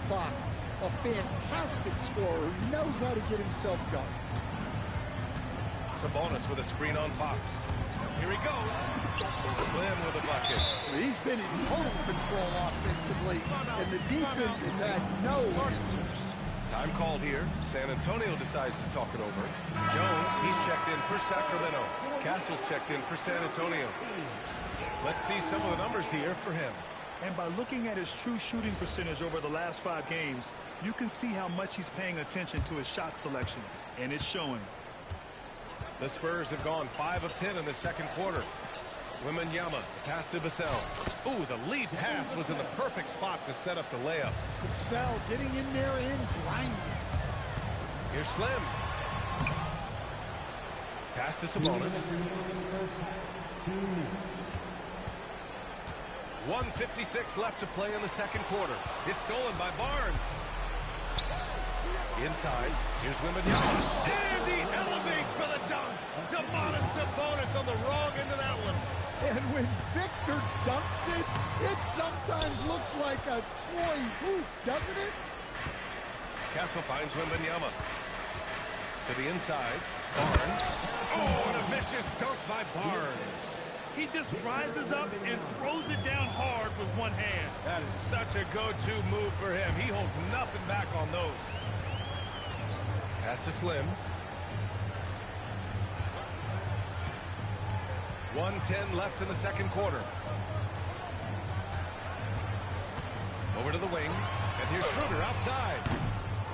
Fox. A fantastic scorer who knows how to get himself going. Sabonis with a screen on Fox. Here he goes. Slim with a bucket. He's been in total control offensively, and the defense has had no answers. Time called here. San Antonio decides to talk it over. Jones, he's checked in for Sacramento. Castle's checked in for San Antonio. Let's see some of the numbers here for him. And by looking at his true shooting percentage over the last 5 games, you can see how much he's paying attention to his shot selection, and it's showing. The Spurs have gone 5 of 10 in the second quarter. Wembanyama, pass to Vassell. Ooh, the lead pass was in the perfect spot to set up the layup. Vassell getting in there and grinding. Here's Slim. Pass to Sabonis. 1:56 left to play in the second quarter. It's stolen by Barnes. Inside, here's Wembanyama. And he elevates for the dunk. Domantas Sabonis on the wrong end of that one. And when Victor dunks it, it sometimes looks like a toy hoop, doesn't it? Castle finds Wembanyama. To the inside, Barnes. Oh, and a vicious dunk by Barnes. He just rises up and throws it down hard with one hand. That is such a go-to move for him. He holds nothing back on those. Pass to Slim. 1:10 left in the second quarter. Over to the wing, and here's Schroeder outside.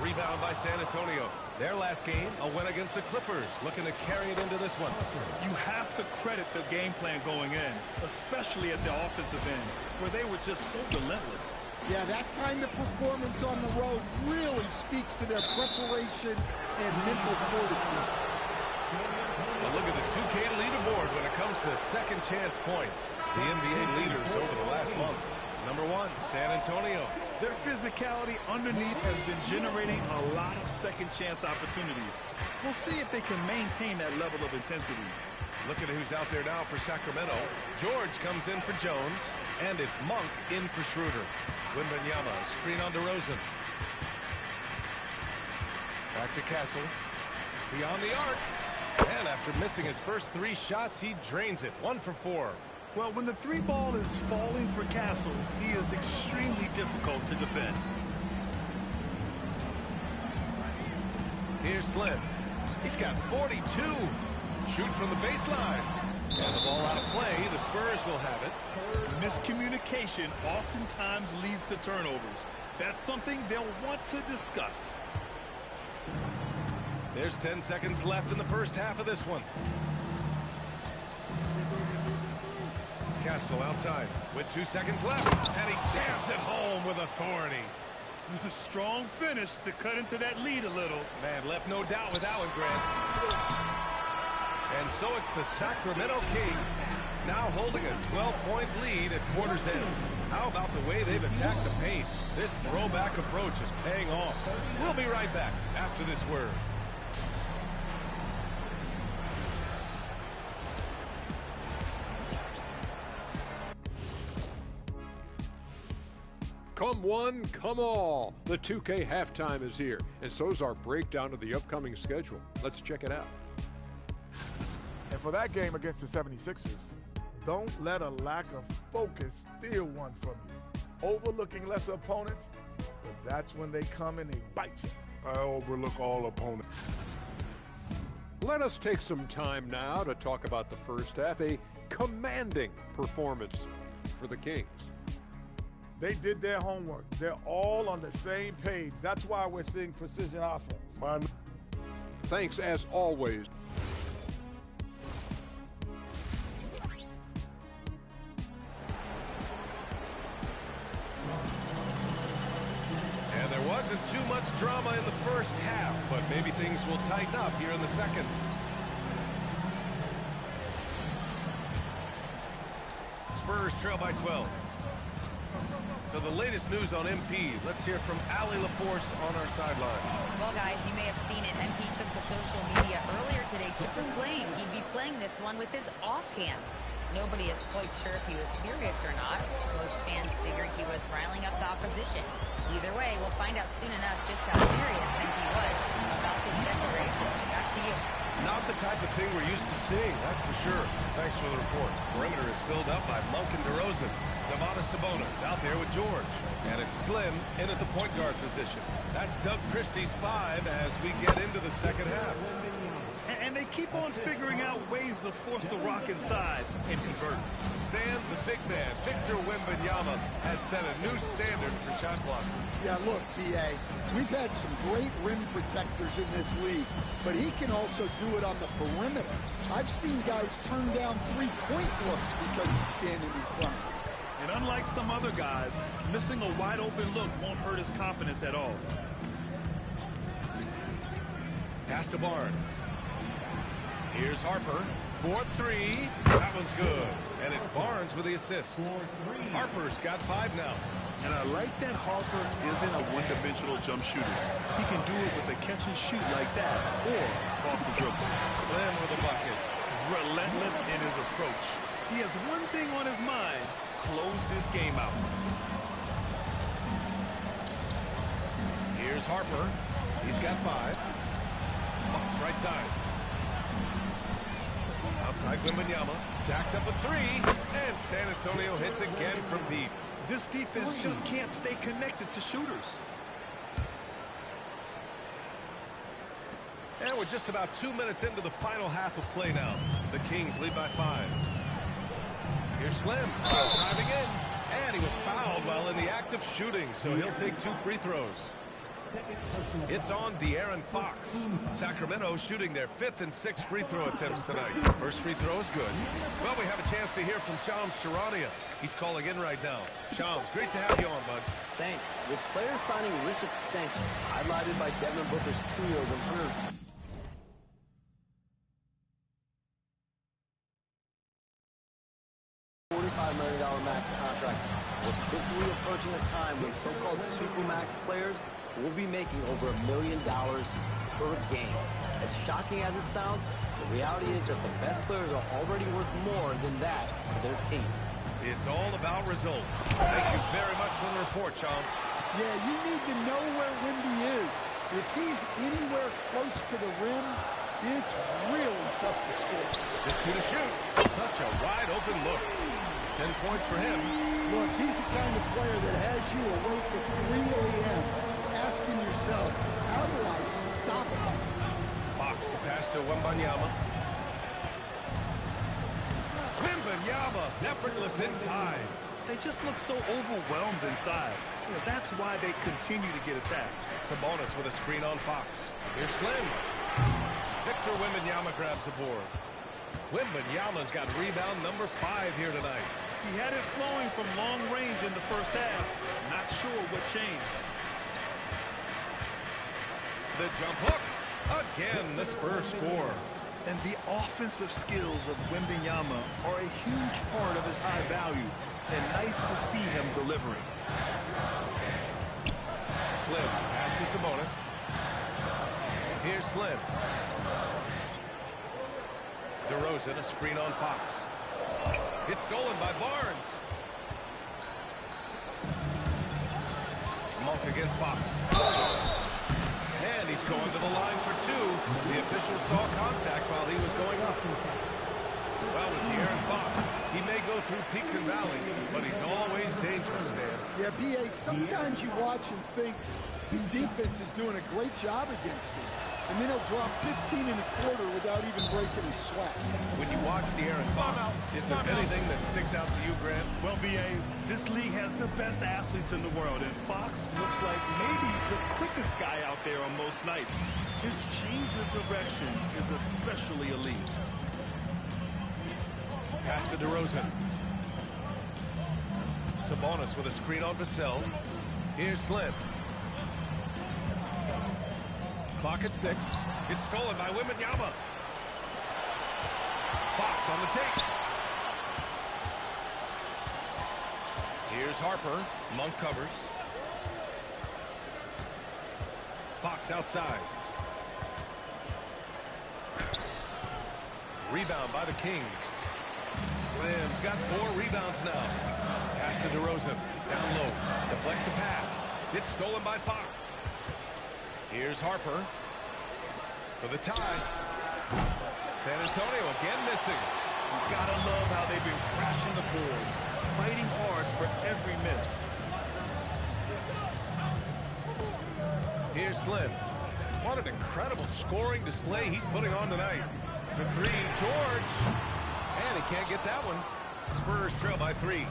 Rebound by San Antonio. Their last game, a win against the Clippers, looking to carry it into this one. You have to credit the game plan going in, especially at the offensive end, where they were just so relentless. Yeah, that kind of performance on the road really speaks to their preparation and mental fortitude. Well, look at the 2K leaderboard when it comes to second chance points. The NBA leaders over the last month. Number 1, San Antonio. Their physicality underneath has been generating a lot of second chance opportunities. We'll see if they can maintain that level of intensity. Look at who's out there now for Sacramento. George comes in for Jones, and it's Monk in for Schroeder. Wembanyama, screen on DeRozan. Back to Castle. Beyond the arc. And after missing his first 3 shots, he drains it. 1 for 4. Well, when the 3 ball is falling for Castle, he is extremely difficult to defend. Here's Slim. He's got 42. Shoot from the baseline. And the ball out of play. The Spurs will have it. Miscommunication oftentimes leads to turnovers. That's something they'll want to discuss. There's 10 seconds left in the first half of this one. Castle outside with 2 seconds left. And he jams it home with authority. A strong finish to cut into that lead a little. Man, left no doubt with that one, Grant. And so it's the Sacramento Kings now holding a 12-point lead at quarter's end. How about the way they've attacked the paint? This throwback approach is paying off. We'll be right back after this word. Come one, come all. The 2K halftime is here, and so's our breakdown of the upcoming schedule. Let's check it out. And for that game against the 76ers, don't let a lack of focus steal one from you. Overlooking lesser opponents, but that's when they come and they bite you. I overlook all opponents. Let us take some time now to talk about the first half, a commanding performance for the Kings. They did their homework. They're all on the same page. That's why we're seeing precision offense. Thanks, as always. And there wasn't too much drama in the first half, but maybe things will tighten up here in the second. Spurs trail by 12. For the latest news on MP, let's hear from Allie LaForce on our sideline. Well, guys, you may have seen it. MP took to social media earlier today to proclaim he'd be playing this one with his offhand. Nobody is quite sure if he was serious or not. Most fans figured he was riling up the opposition. Either way, we'll find out soon enough just how serious MP was about this declaration. Back to you. Not the type of thing we're used to seeing, that's for sure. Thanks for the report. Perimeter is filled up by Monk and DeRozan. Domantas Sabonis out there with George. And it's Slim in at the point guard position. That's Doug Christie's 5 as we get into the second half. And they keep on figuring out ways to force the Rock inside and convert. Stan, the big man, Victor Wembanyama, has set a new standard for shot blocking. Yeah, look, B.A., we've had some great rim protectors in this league, but he can also do it on the perimeter. I've seen guys turn down three-point looks because he's standing in front. And unlike some other guys, missing a wide-open look won't hurt his confidence at all. Pass to Barnes. Here's Harper. 4-3. That one's good. And it's Barnes with the assist. Harper's got 5 now. And I like that Harper isn't a one-dimensional jump shooter. He can do it with a catch-and-shoot like that, or off the dribble. Slim with a bucket. Relentless in his approach. He has one thing on his mind: close this game out. Here's Harper. He's got 5. Bucks right side. Outside Wembanyama. Jacks up a 3. And San Antonio hits again from deep. This defense just can't stay connected to shooters. And we're just about 2 minutes into the final half of play now. The Kings lead by 5. Here's Slim. Driving in. And he was fouled while in the act of shooting, so he'll take 2 free throws. It's on De'Aaron Fox. Sacramento shooting their 5th and 6th free throw attempts tonight. First free throw is good. Well, we have a chance to hear from Shams Charania. He's calling in right now. Shams, great to have you on, bud. Thanks. With players signing rich extensions, highlighted by Devin Booker's 2-year $145 million max contract, we're quickly approaching a time when so-called supermax players will be making over $1 million per game. As shocking as it sounds, the reality is that the best players are already worth more than that to their teams. It's all about results. Thank you very much for the report, Shams. Yeah, you need to know where Wemby is. If he's anywhere close to the rim, it's really tough to score. Just 2 to shoot. Such a wide open look. 10 points for him. Look, he's the kind of player that has you awake at 3 a.m. asking yourself, how do I stop him? Fox, the pass to Wembanyama. Wembanyama, effortless inside. They just look so overwhelmed inside. You know, that's why they continue to get attacked. Sabonis with a screen on Fox. Here's Slim. Victor Wembanyama grabs the board. Wembanyama's got rebound number 5 here tonight. He had it flowing from long range in the first half. Not sure what changed. The jump hook. Again, the Spurs score. And the offensive skills of Wembanyama are a huge part of his high value. And nice to see him delivering. Slim, pass to Sabonis. Here's Slim. DeRozan, a screen on Fox. It's stolen by Barnes. Monk against Fox. And he's going to the line for 2. The official saw contact while he was going up. Well, with De'Aaron Fox, he may go through peaks and valleys, but he's always dangerous, man. Yeah, B.A., sometimes you watch and think his defense is doing a great job against him. And then he'll drop 15 and a quarter without even breaking a sweat. When you watch De'Aaron Fox, is there anything that sticks out to you, Grant? Well, B.A., this league has the best athletes in the world, and Fox looks like maybe the quickest guy out there on most nights. His change of direction is especially elite. Pass to DeRozan. Sabonis with a screen on Vassell. Here's Slim. Clock at 6. It's stolen by Wembanyama. Fox on the take. Here's Harper. Monk covers. Fox outside. Rebound by the Kings. Slim's got 4 rebounds now. Pass to DeRozan. Down low. Deflects the pass. It's stolen by Fox. Here's Harper for the tie. San Antonio again missing. You gotta love how they've been crashing the boards, fighting hard for every miss. Here's Slim. What an incredible scoring display he's putting on tonight. For three, George. And he can't get that one. Spurs trail by 3.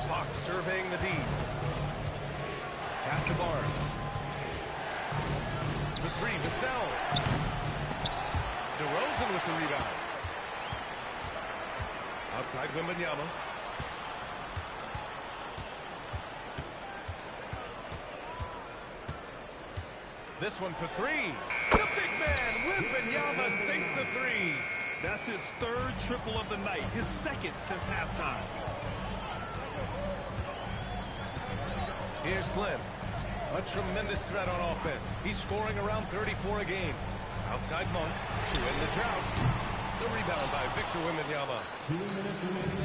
Fox surveying the D. Pass to Barnes. For 3, Vassell. DeRozan with the rebound. Outside Wembanyama. This one for 3. The big man, Wembanyama, sinks the 3. That's his 3rd triple of the night, his 2nd since halftime. Here's Slim. A tremendous threat on offense. He's scoring around 34 a game. Outside Monk to end the drought. The rebound by Victor Wembanyama.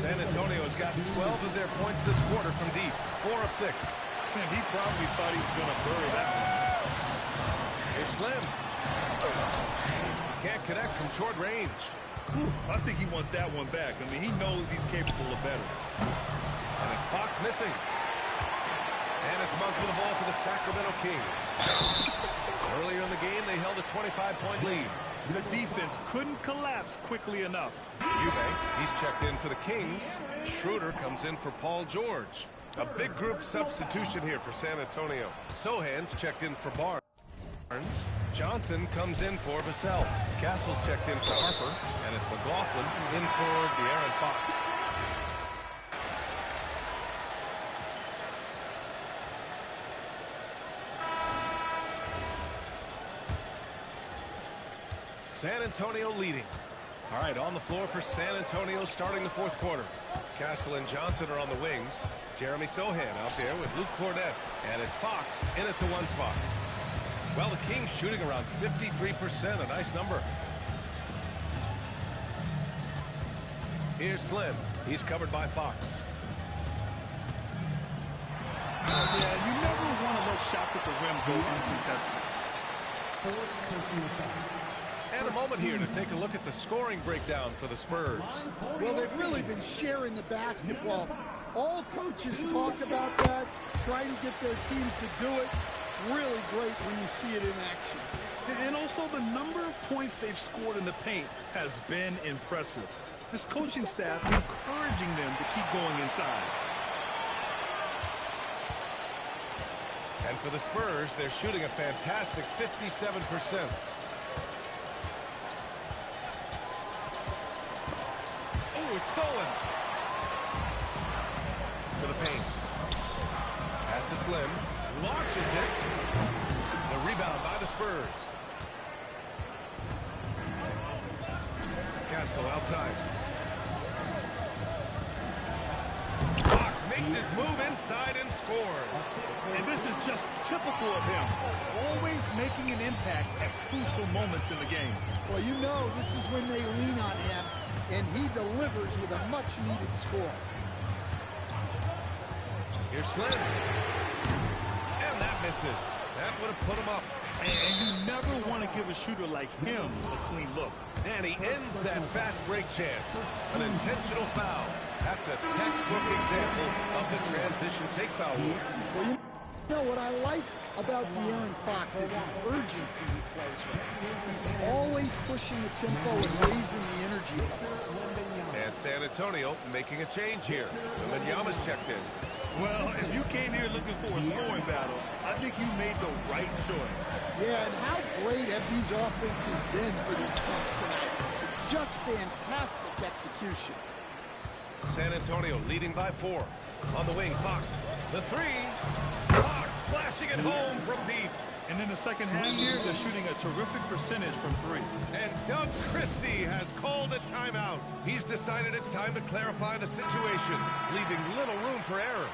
San Antonio's got 12 of their points this quarter from deep. 4 of 6. And he probably thought he was going to bury that one. Here's Slim. Can't connect from short range. Whew, I think he wants that one back. I mean, he knows he's capable of better. And it's Fox missing. And it's Monk with the ball for the Sacramento Kings. Earlier in the game, they held a 25-point lead. The defense couldn't collapse quickly enough. Eubanks, he's checked in for the Kings. Schroeder comes in for Paul George. A big group substitution here for San Antonio. Sohan's checked in for Barnes. Johnson comes in for Vassell. Castle's checked in for Harper. And it's McLaughlin in for De'Aaron Fox. San Antonio leading. All right, on the floor for San Antonio starting the 4th quarter. Castle and Johnson are on the wings. Jeremy Sohan out there with Luke Cornett. And it's Fox in at the 1 spot. Well, the Kings shooting around 53%, a nice number. Here's Slim. He's covered by Fox. Yeah, you never want to let shots at the rim go uncontested. And a moment here to take a look at the scoring breakdown for the Spurs. Well, they've really been sharing the basketball. All coaches talk about that, trying to get their teams to do it. Really great when you see it in action. And also the number of points they've scored in the paint has been impressive. This coaching staff encouraging them to keep going inside. And for the Spurs, they're shooting a fantastic 57%. Oh, it's stolen. To the paint. Pass to Slim. Launches it. The rebound by the Spurs. Castle outside. Fox makes his move inside and scores. And this is just typical of him. Always making an impact at crucial moments in the game. Well, you know this is when they lean on him, and he delivers with a much-needed score. Here's Slim. And that misses. That would have put him up. And you never want to give a shooter like him a clean look. And he ends that fast break chance. An intentional foul. That's a textbook example of the transition take foul rule. Well, you know what I like about De'Aaron Fox is the urgency he plays with. He's always pushing the tempo and raising the energy level. And San Antonio making a change here. Wembanyama's checked in. Well, if you came here looking for a scoring battle, I think you made the right choice. Yeah, and how great have these offenses been for these teams tonight? Just fantastic execution. San Antonio leading by 4. On the wing, Fox. The 3. Fox flashing it home from deep. And in the second half here, they're shooting a terrific percentage from 3. And Doug Christie has called a timeout. He's decided it's time to clarify the situation, leaving little room for error.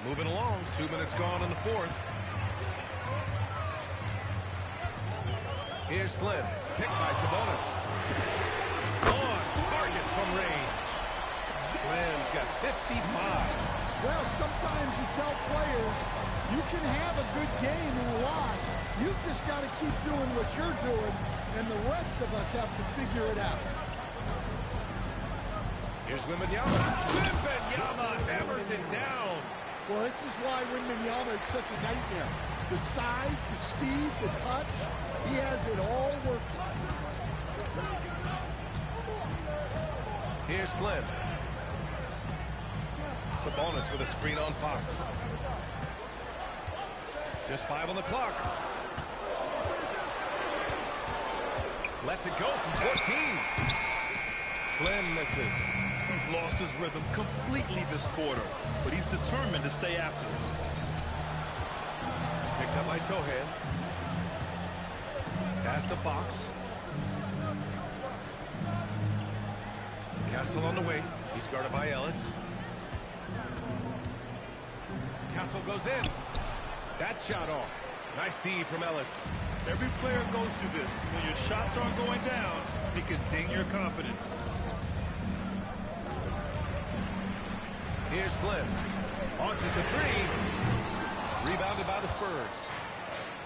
Moving along, 2 minutes gone in the 4th. Here's Slim, picked by Sabonis. On target from range. at 55. Well, sometimes you tell players you can have a good game and a loss. You've just got to keep doing what you're doing, and the rest of us have to figure it out. Here's Wembanyama. Wembanyama hammers it down. Well, this is why Wembanyama is such a nightmare. The size, the speed, the touch, he has it all working. Here's Slim. Sabonis with a screen on Fox. Just 5 on the clock. Lets it go from 14. Slim misses. He's lost his rhythm completely this quarter, but he's determined to stay after it. Picked up by Sohan. Pass to Fox. Castle on the wing. He's guarded by Ellis. Castle goes in. That shot off. Nice D from Ellis. Every player goes through this. When your shots aren't going down, it can ding your confidence. Here's Slim. Launches a three. Rebounded by the Spurs.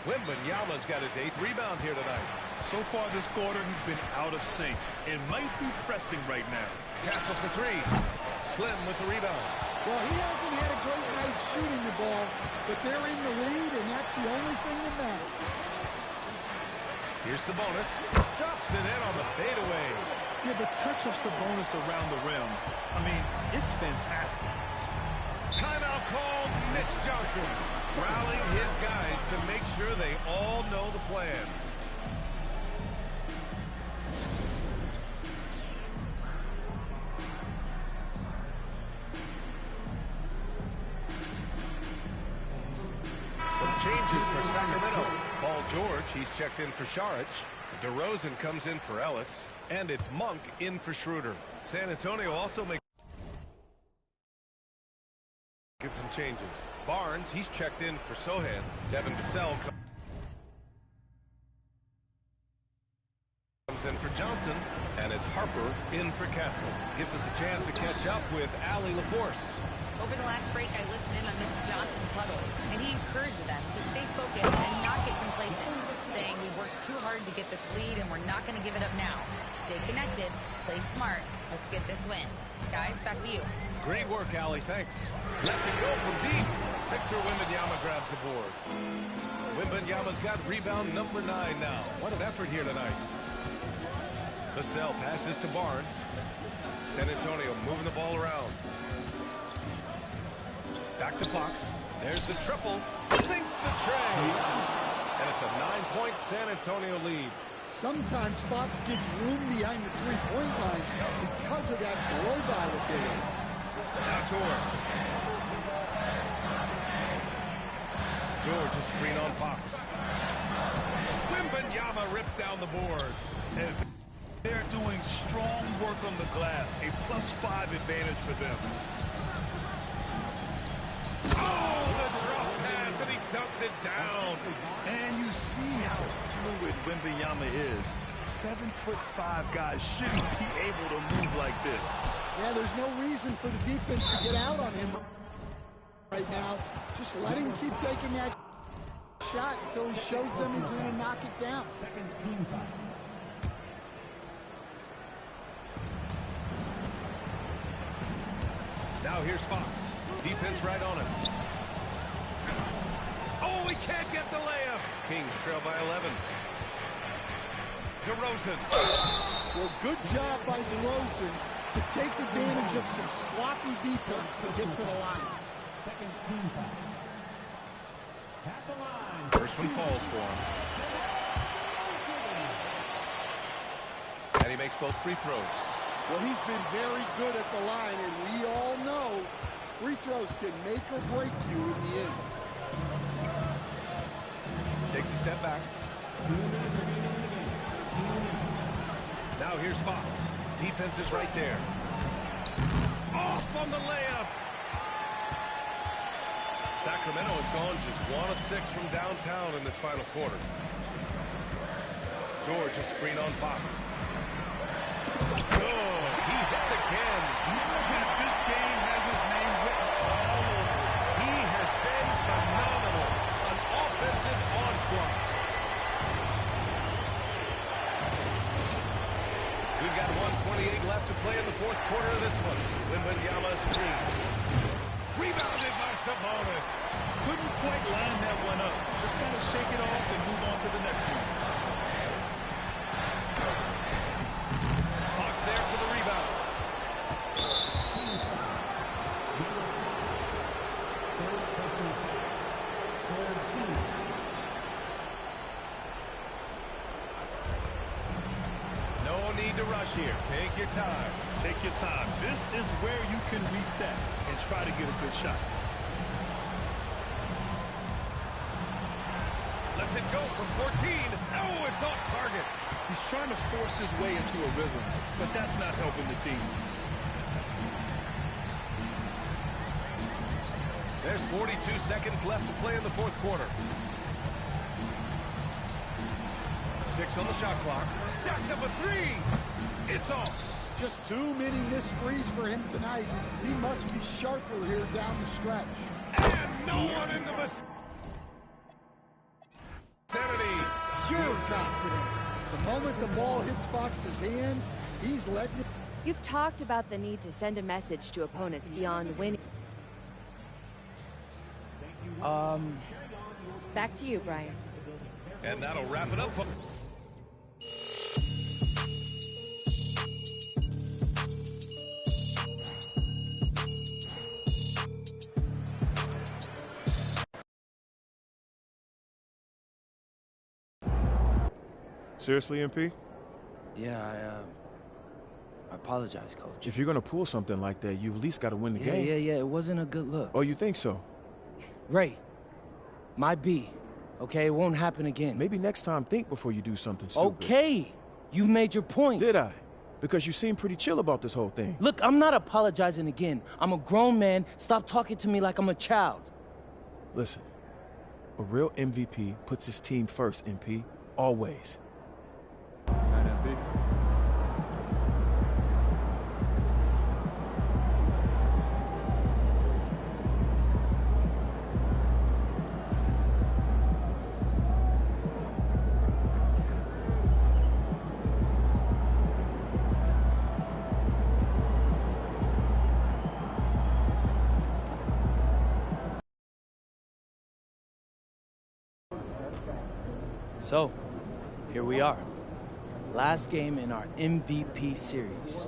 Wembanyama's got his 8th rebound here tonight. So far this quarter, he's been out of sync. It might be pressing right now. Castle for 3. Slim with the rebound. Well, he hasn't had a great night shooting the ball, but they're in the lead, and that's the only thing that matters. Here's Sabonis. Drops it in on the fadeaway. Yeah, the touch of Sabonis around the rim, I mean, it's fantastic. Timeout called. Mitch Johnson rallying his guys to make sure they all know the plan. Some changes for Sacramento. Paul George, he's checked in for Šarić. DeRozan comes in for Ellis. And it's Monk in for Schroeder. San Antonio also makes some changes. Barnes, he's checked in for Sohan. Devin Vassell comes in for Johnson. And it's Harper in for Castle. Gives us a chance to catch up with Allie LaForce. Over the last break, I listened in on Mitch Johnson's huddle, and he encouraged them to stay focused and not get complacent, saying we worked too hard to get this lead and we're not going to give it up now. Stay connected, play smart, let's get this win. Guys, back to you. Great work, Allie, thanks. Lets it go from deep. Victor Wembanyama grabs the board. Wembanyama's got rebound number 9 now. What an effort here tonight. Vassell passes to Barnes. San Antonio moving the ball around. Back to Fox. There's the triple. Sinks the tray. And it's a 9-point San Antonio lead. Sometimes Fox gets room behind the three-point line because of that blow-by ability. Now George. George is screen on Fox. Wembanyama rips down the board. And they're doing strong work on the glass. A +5 advantage for them. Oh, the drop pass, and he dunks it down. And you see how fluid Wembanyama is. 7'5" guys shouldn't be able to move like this. Yeah, there's no reason for the defense to get out on him right now. Just let him keep taking that shot until he shows them he's going to knock it down. Now here's Fox. Defense right on him. Oh, he can't get the layup. Kings trail by 11. DeRozan. Well, good job by DeRozan to take advantage of some sloppy defense to get to the line. First one falls for him. And he makes both free throws. Well, he's been very good at the line, and we all know free throws can make or break you in the end. Takes a step back. Now here's Fox. Defense is right there. Off on the layup. Sacramento has gone just 1 of 6 from downtown in this final quarter. George is screen on Fox. Oh, he hits again. This game has corner of this one. Wembanyama screen. Rebounded by Sabonis. Couldn't quite line that one up. Just got to shake it off and move on to the next one. Hawks there for the rebound. No need to rush here. Take your time. Take your time. This is where you can reset and try to get a good shot. Lets it go from 14. Oh, it's off target. He's trying to force his way into a rhythm, but that's not helping the team. There's 42 seconds left to play in the fourth quarter. 6 on the shot clock. Jacks up a 3. It's off. Just too many missed threes for him tonight. He must be sharper here down the stretch. And no one in the vicinity. Pure confidence. The moment the ball hits Fox's hands, he's letting it. You've talked about the need to send a message to opponents beyond winning. Back to you, Brian. And that'll wrap it up. Seriously, MP? Yeah, I apologize, Coach. If you're gonna pull something like that, you've at least got to win the game. Yeah, it wasn't a good look. Oh, you think so? Ray, my B, okay? It won't happen again. Maybe next time think before you do something stupid. Okay, you've made your point. Did I? Because you seem pretty chill about this whole thing. Look, I'm not apologizing again. I'm a grown man. Stop talking to me like I'm a child. Listen, a real MVP puts his team first, MP. Always. So, here we are. Last game in our MVP series.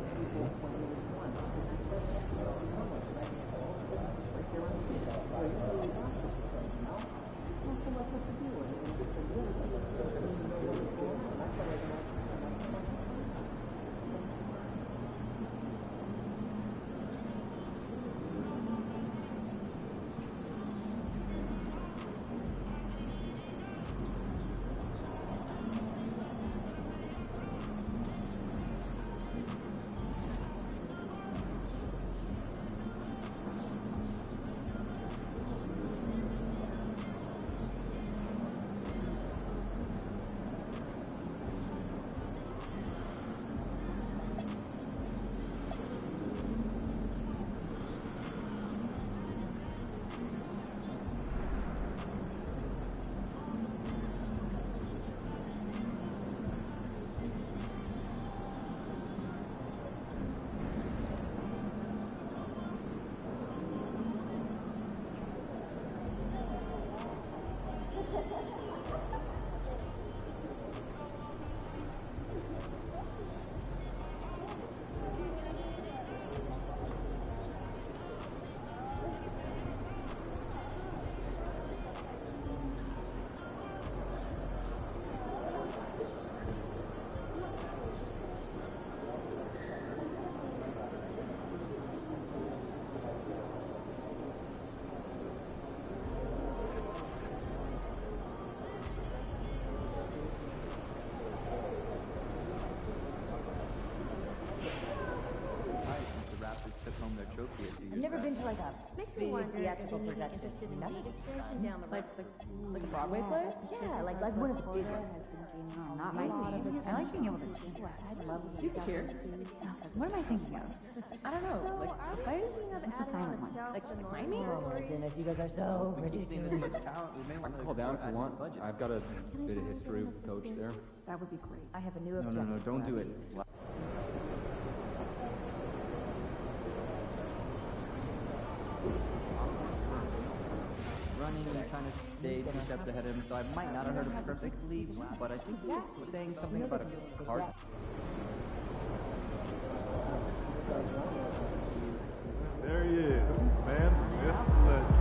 I've never been to like a big theatrical production. Like a Broadway play? Yeah, like one of the big ones. Not my thing. I like being able to cheer. I love you can cheer. What am I thinking of? I don't know. Like why are you thinking of a silent one? Like my name? Oh my goodness, you guys are so ridiculous. I can call down if you want. I've got a bit of history with the coach there. That would be great. I have a new objective. No, don't do it. running and trying to stay 2 steps ahead of him, so I might not have heard him perfectly, but I think he was saying something about a card. There he is, man, Mr. Legend.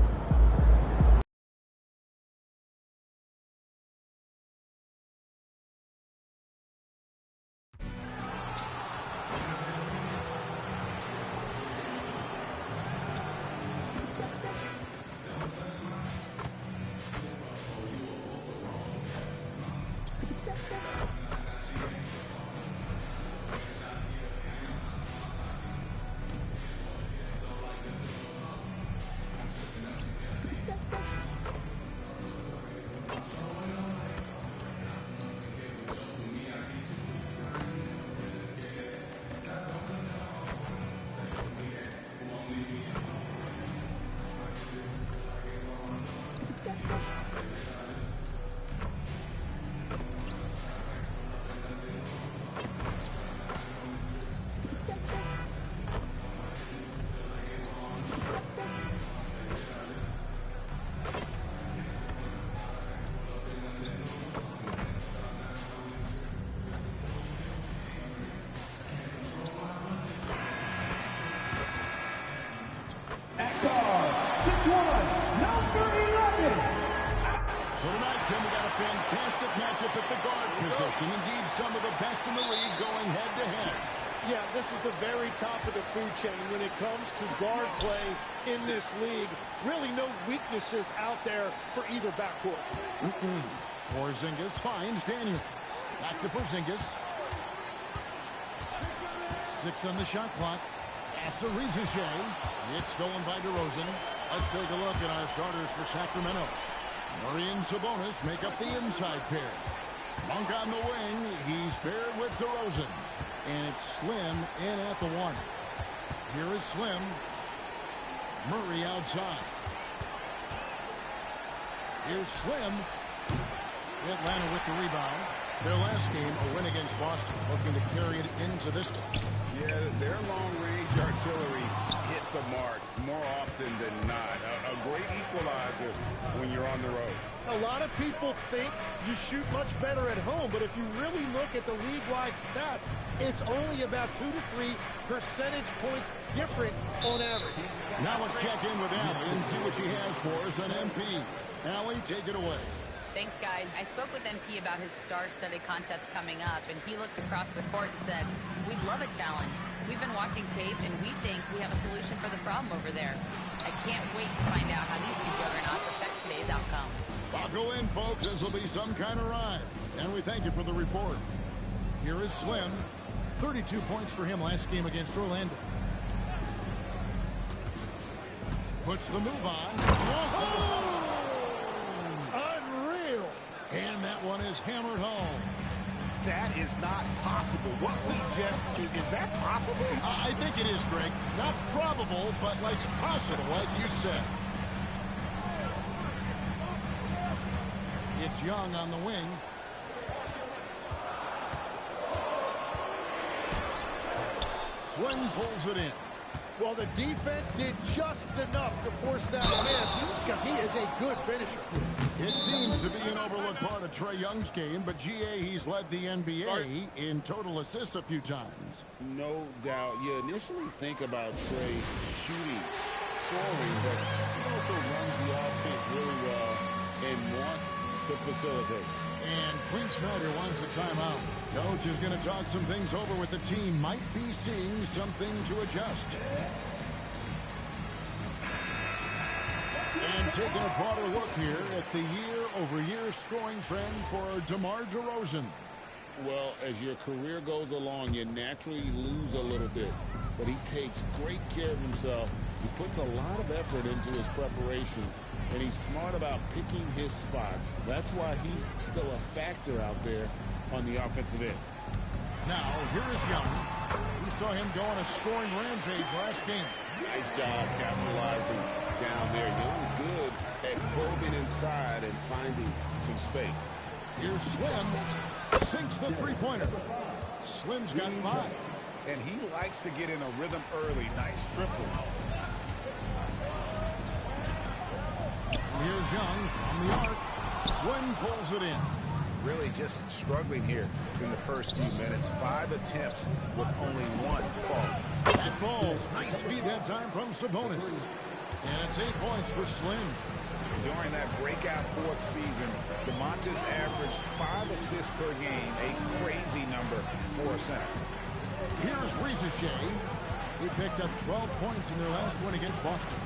Fantastic matchup at the guard position. Indeed, some of the best in the league going head-to-head. Yeah, this is the very top of the food chain when it comes to guard play in this league. Really no weaknesses out there for either backcourt. Porzingis finds Daniel. Back to Porzingis. 6 on the shot clock. Pass to Rizier. It's stolen by DeRozan. Let's take a look at our starters for Sacramento. Murray and Sabonis make up the inside pair. Monk on the wing. He's paired with DeRozan. And it's Slim in at the 1. Here is Slim. Murray outside. Here's Slim. Atlanta with the rebound. Their last game, a win against Boston, looking to carry it into this one. Yeah, their long-range artillery hit the mark more often than not. A great equalizer when you're on the road. A lot of people think you shoot much better at home, but if you really look at the league-wide stats, it's only about 2 to 3 percentage points different on average. Now let's check in with Allie and see what she has for us on MP. Allie, take it away. Thanks, guys. I spoke with MP about his star-studded contest coming up, and he looked across the court and said, "We'd love a challenge. We've been watching tape, and we think we have a solution for the problem over there. I can't wait to find out how these two juggernauts affect today's outcome." Buckle in, folks. This will be some kind of ride. And we thank you for the report. Here is Slim. 32 points for him last game against Orlando. Puts the move on. Whoa! And that one is hammered home. That is not possible. What we just see, is that possible? I think it is, Greg. Not probable, but like possible, like you said. It's Young on the wing. Swing pulls it in. Well, the defense did just enough to force that miss because he is a good finisher. It seems to be an overlooked part of Trae Young's game, but GA, he's led the NBA in total assists a few times. No doubt. You initially think about Trae shooting, scoring, but he also runs the offense really well and wants to facilitate. And Quinn Snyder wants a timeout. Coach is going to talk some things over with the team. Might be seeing something to adjust. And taking a broader look here at the year-over-year scoring trend for DeMar DeRozan. Well, as your career goes along, you naturally lose a little bit. But he takes great care of himself. He puts a lot of effort into his preparation. And he's smart about picking his spots. That's why he's still a factor out there on the offensive end. Now, here is Young. We saw him go on a scoring rampage last game. Nice job capitalizing down there. Young's good at probing inside and finding some space. Here's Slim. Sinks the three-pointer. Slim's got 5. And he likes to get in a rhythm early. Nice triple. Here's Young from the arc. Slim pulls it in. Really just struggling here in the first few minutes. 5 attempts with only 1 fall. That falls. Nice feed that time from Sabonis. And it's 8 points for Slim. During that breakout 4th season, DeMontis averaged 5 assists per game, a crazy number for a center. Here's Rizier. He picked up 12 points in their last win against Boston.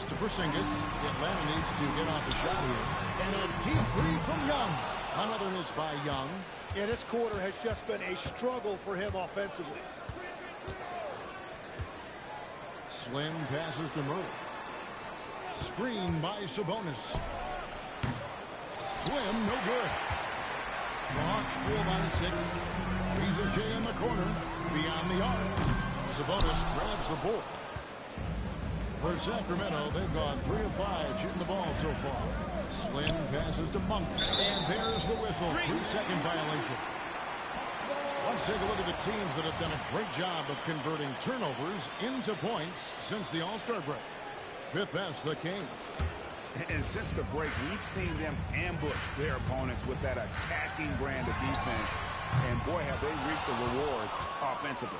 To Porzingis. Atlanta needs to get off the shot here. And a deep three from Young. Another miss by Young. Yeah, this quarter has just been a struggle for him offensively. Slim passes to Murray. Screen by Sabonis. Slim, no good. The Hawks trail by 6. Rizier in the corner. Beyond the arc. Sabonis grabs the board. For Sacramento, they've gone 3 of 5 shooting the ball so far. Slim passes to Monk. And there's the whistle. 3-second violation. Let's take a look at the teams that have done a great job of converting turnovers into points since the All-Star break. 5th best, the Kings. And since the break, we've seen them ambush their opponents with that attacking brand of defense. And boy, have they reaped the rewards offensively.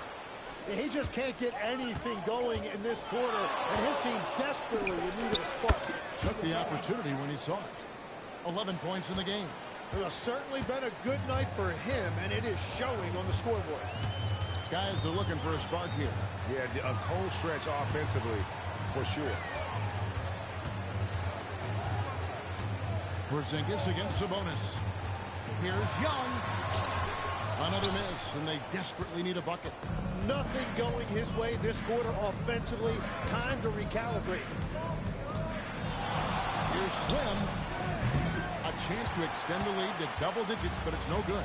He just can't get anything going in this quarter, and his team desperately in need of a spark. Took the opportunity when he saw it. 11 points in the game. It has certainly been a good night for him, and it is showing on the scoreboard. Guys are looking for a spark here. Yeah, a cold stretch offensively, for sure. Porzingis against Sabonis. Here's Young. Another miss, and they desperately need a bucket. Nothing going his way this quarter offensively. Time to recalibrate. Here's Slim. A chance to extend the lead to double digits, but it's no good.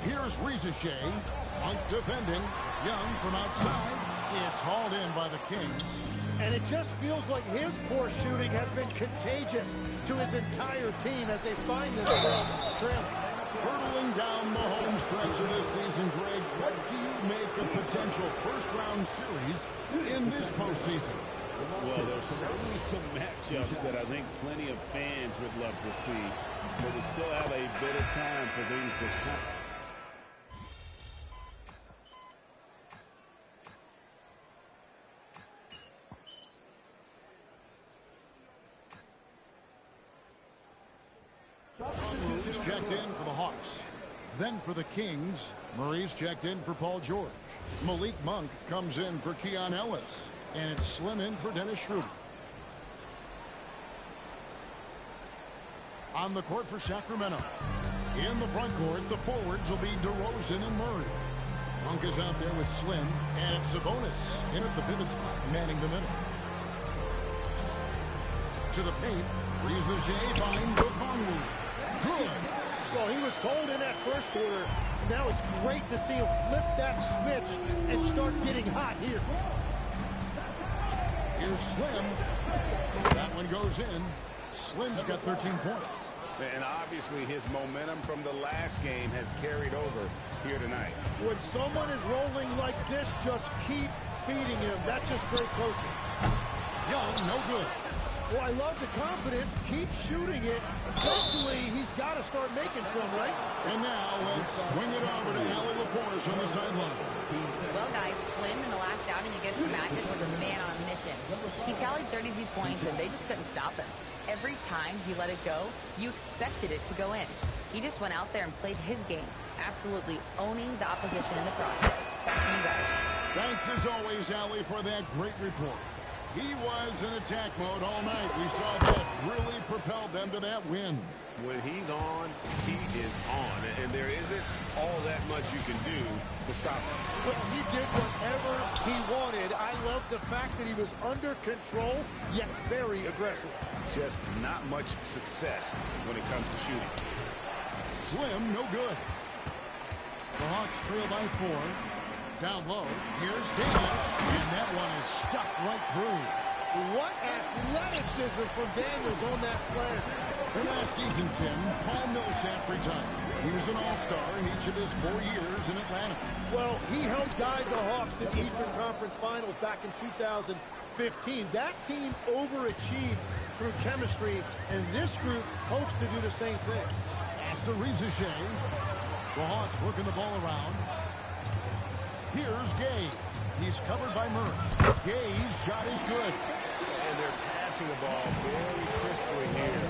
Here's Rizier. Monk defending. Young from outside. It's hauled in by the Kings. And it just feels like his poor shooting has been contagious to his entire team as they find themselves trailing. Hurtling down the home stretch of this season, Greg, what do you make of potential first-round series in this postseason? Well, there's certainly some matchups that I think plenty of fans would love to see, but we still have a bit of time for things to come. Checked in for the Hawks. Then for the Kings, Murray's checked in for Paul George. Malik Monk comes in for Keon Ellis. And it's Slim in for Dennis Schroeder. On the court for Sacramento. In the front court, the forwards will be DeRozan and Murray. Monk is out there with Slim. And it's Sabonis in at the pivot spot, manning the middle. To the paint, Rizier finds Okongwu. Good. Well, he was cold in that first quarter. Now it's great to see him flip that switch and start getting hot here. Here's Slim. That one goes in. Slim's got 13 points. And obviously his momentum from the last game has carried over here tonight. When someone is rolling like this, just keep feeding him. That's just great coaching. Young, no good. Well, I love the confidence. Keep shooting it. Eventually, he's got to start making some, right? And now, let's swing it over to Allie LaForce on the sideline. Well, guys, Slim in the last outing against the Magic was a man on a mission. He tallied 32 points, and they just couldn't stop him. Every time he let it go, you expected it to go in. He just went out there and played his game, absolutely owning the opposition in the process. Back to you guys. Thanks, as always, Allie, for that great report. He was in attack mode all night. We saw that really propelled them to that win. When he's on, he is on. And there isn't all that much you can do to stop him. Well, he did whatever he wanted. I love the fact that he was under control, yet very aggressive. Just not much success when it comes to shooting. Slim, no good. The Hawks trail by 4. Down low, here's Daniels, and that one is stuffed right through. What athleticism from Daniels on that slam. For last season, Tim, Paul Millsap retired. He was an all-star in each of his 4 years in Atlanta. Well, he helped guide the Hawks to the Eastern Conference Finals back in 2015. That team overachieved through chemistry, and this group hopes to do the same thing. Pass to Riziche. The Hawks working the ball around. Here's Gay. He's covered by Murray. Gay's shot is good. And they're passing the ball very crisply here.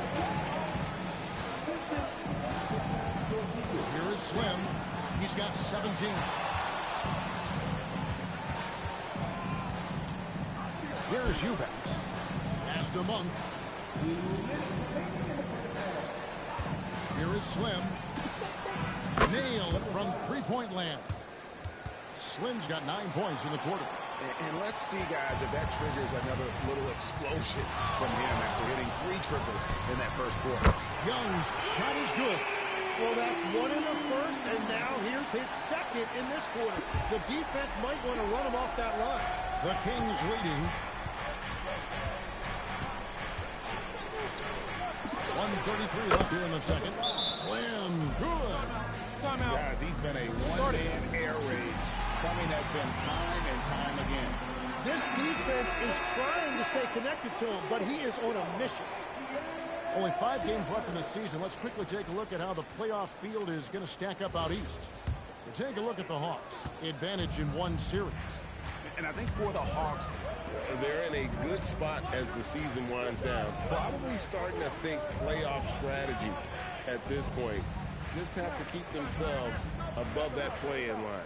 Here is Slim. He's got 17. Here's Eubanks. Pass to Monk. Here is Slim. Nailed from three-point land. Slim's got 9 points in the quarter. And let's see, guys, if that triggers another little explosion from him after hitting 3 triples in that first quarter. Young's shot is good. Well, that's one in the first, and now here's his second in this quarter. The defense might want to run him off that line. The Kings leading. 1:33 left here in the second. Slam, good. Timeout. Guys, he's been a one-man air raid. Coming at them time and time again. This defense is trying to stay connected to him, but he is on a mission. Only 5 games left in the season. Let's quickly take a look at how the playoff field is going to stack up out east. And take a look at the Hawks. Advantage in 1 series. And I think for the Hawks, they're in a good spot as the season winds down. Probably starting to think playoff strategy at this point. Just have to keep themselves above that play-in line.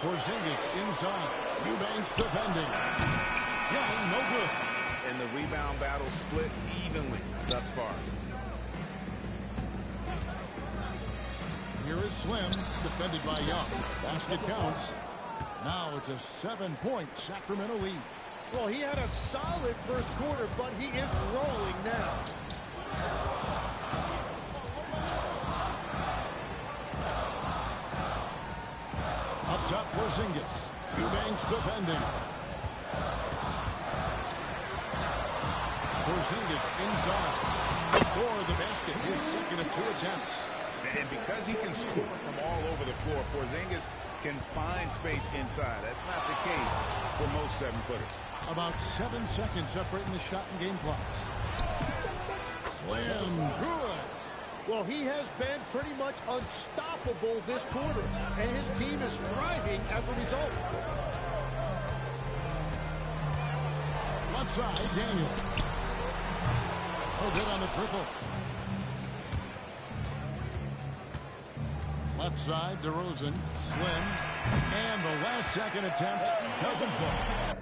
Porzingis inside. Eubanks defending. Yeah, no good. And the rebound battle split evenly thus far. Here is Slim, defended by Young. Basket counts. Now it's a 7-point Sacramento lead. Well, he had a solid first quarter, but he is rolling now. Up top, Porzingis. Eubanks defending. Porzingis inside. Scored the basket, his second of 2 attempts. And because he can score from all over the floor, Porzingis can find space inside. That's not the case for most 7-footers. About 7 seconds separating the shot and game clocks. Slam, good. Well, he has been pretty much unstoppable this quarter, and his team is thriving as a result. Left side, Daniel. Oh, good on the triple. Left side, DeRozan, Slim, and the last second attempt doesn't fall.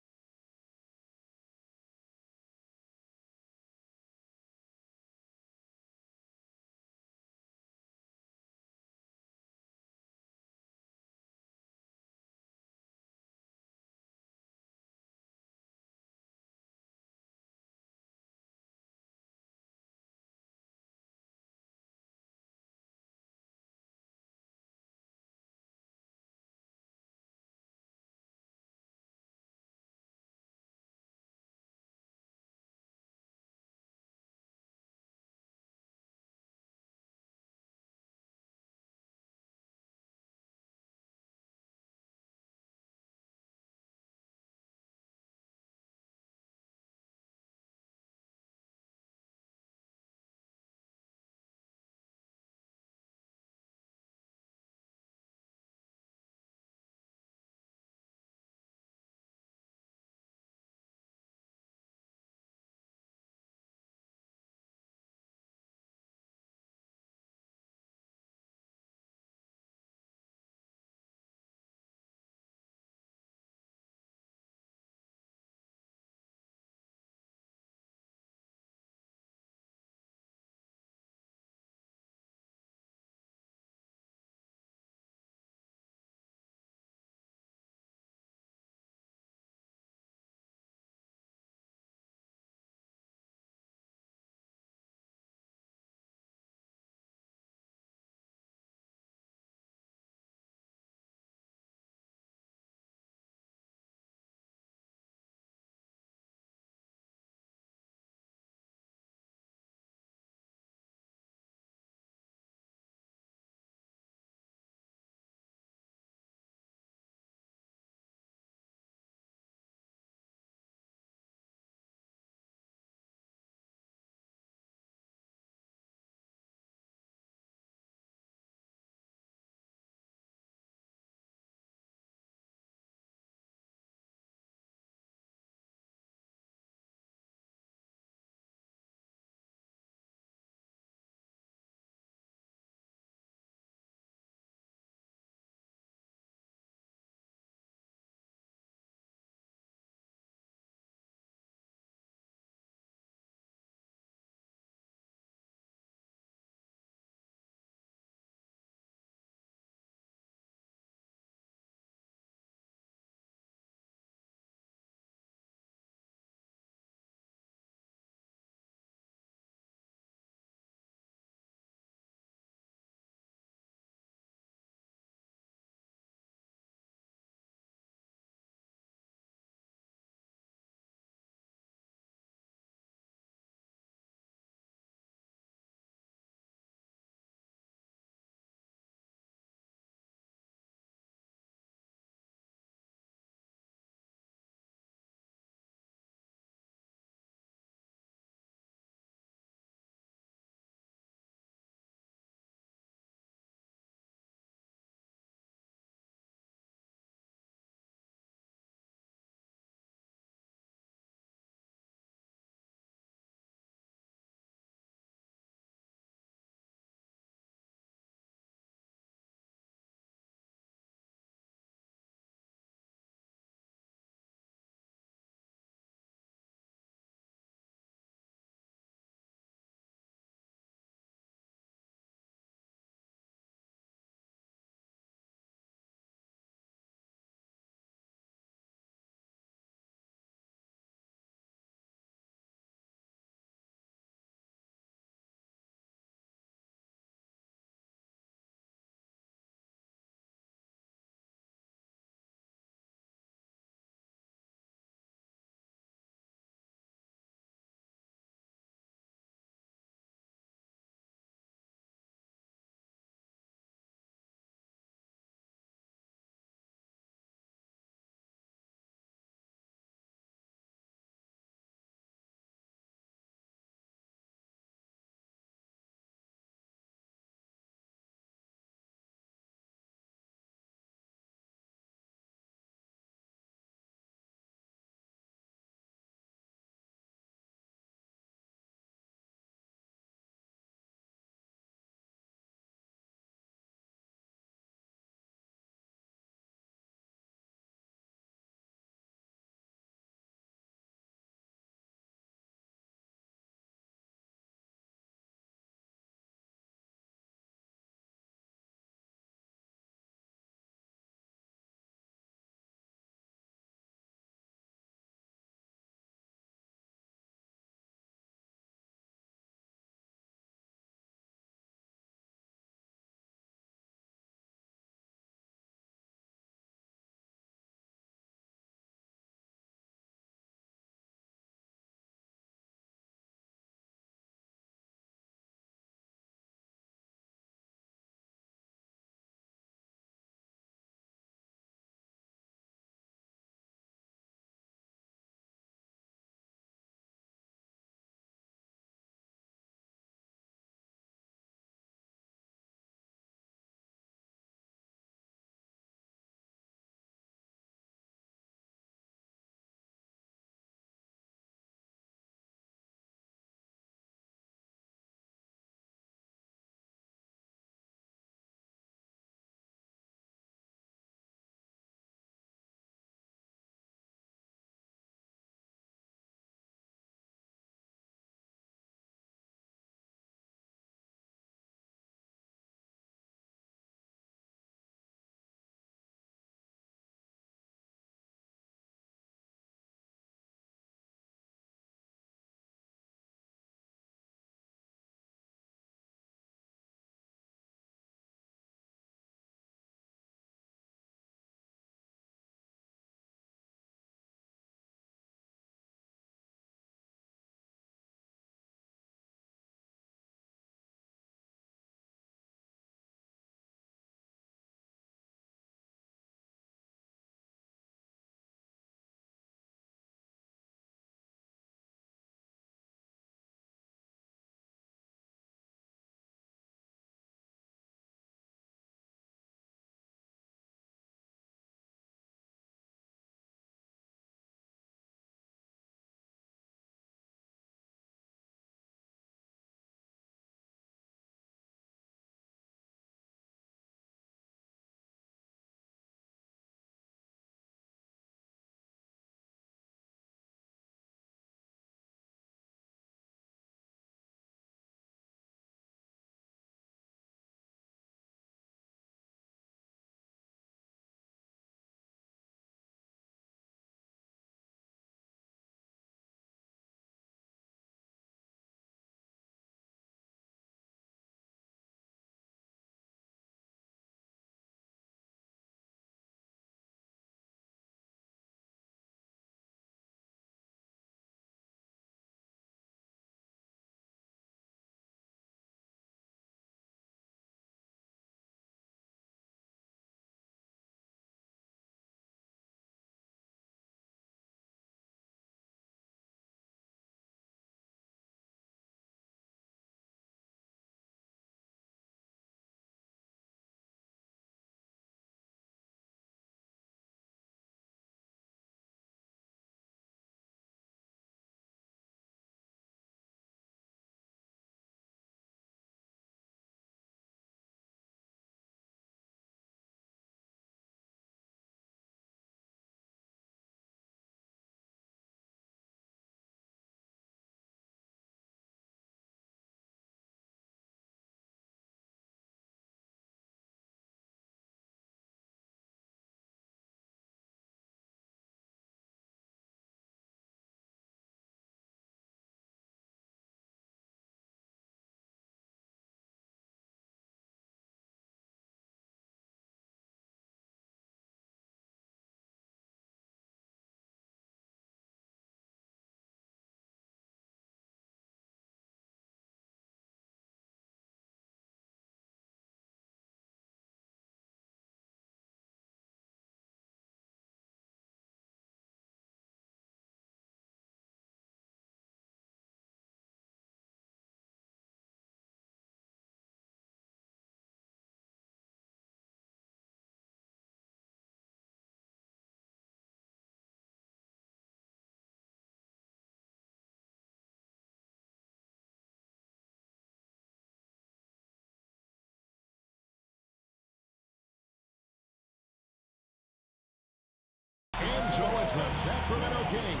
Sacramento Kings,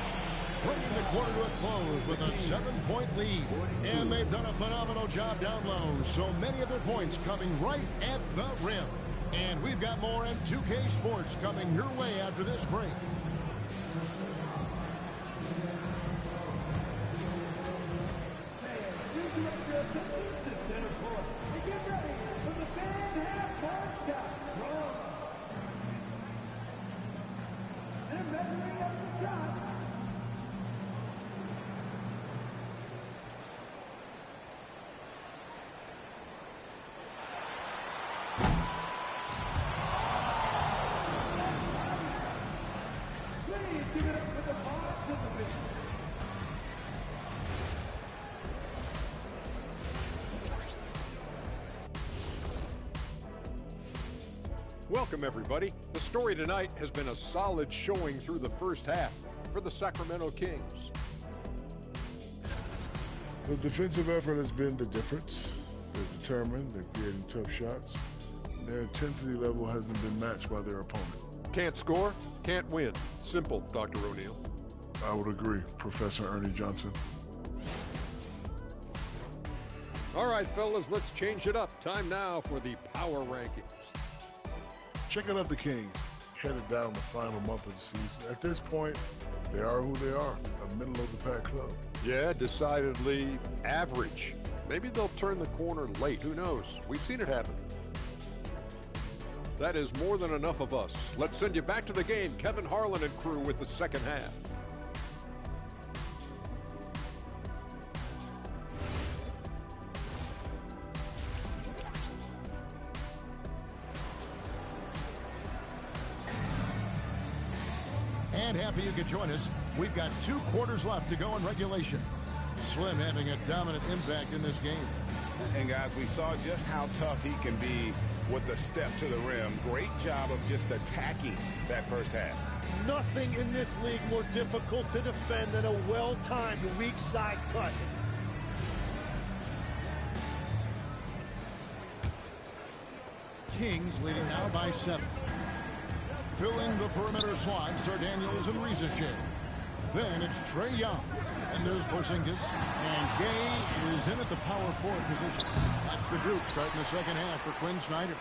bringing the quarter to a close with a 7-point lead. And they've done a phenomenal job down low. So many of their points coming right at the rim. And we've got more in 2K Sports coming your way after this break. Welcome, everybody. The story tonight has been a solid showing through the first half for the Sacramento Kings. The defensive effort has been the difference. They're determined, they're creating tough shots. Their intensity level hasn't been matched by their opponent. Can't score, can't win. Simple, Dr. O'Neal. I would agree, Professor Ernie Johnson. All right, fellas, let's change it up. Time now for the power rankings. Checking out the Kings, headed down the final month of the season. At this point, they are who they are, a middle-of-the-pack club. Yeah, decidedly average. Maybe they'll turn the corner late. Who knows? We've seen it happen. That is more than enough of us. Let's send you back to the game. Kevin Harlan and crew with the second half. And happy you could join us. We've got 2 quarters left to go in regulation. Slim having a dominant impact in this game. And guys, we saw just how tough he can be with the step to the rim. Great job of just attacking that first half. Nothing in this league more difficult to defend than a well-timed weak side cut. Kings leading now by 7. Filling the perimeter slots are Daniels and Rizache. Then it's Trae Young. And there's Porzingis. And Gay is in at the power forward position. That's the group starting the second half for Quinn Snyder.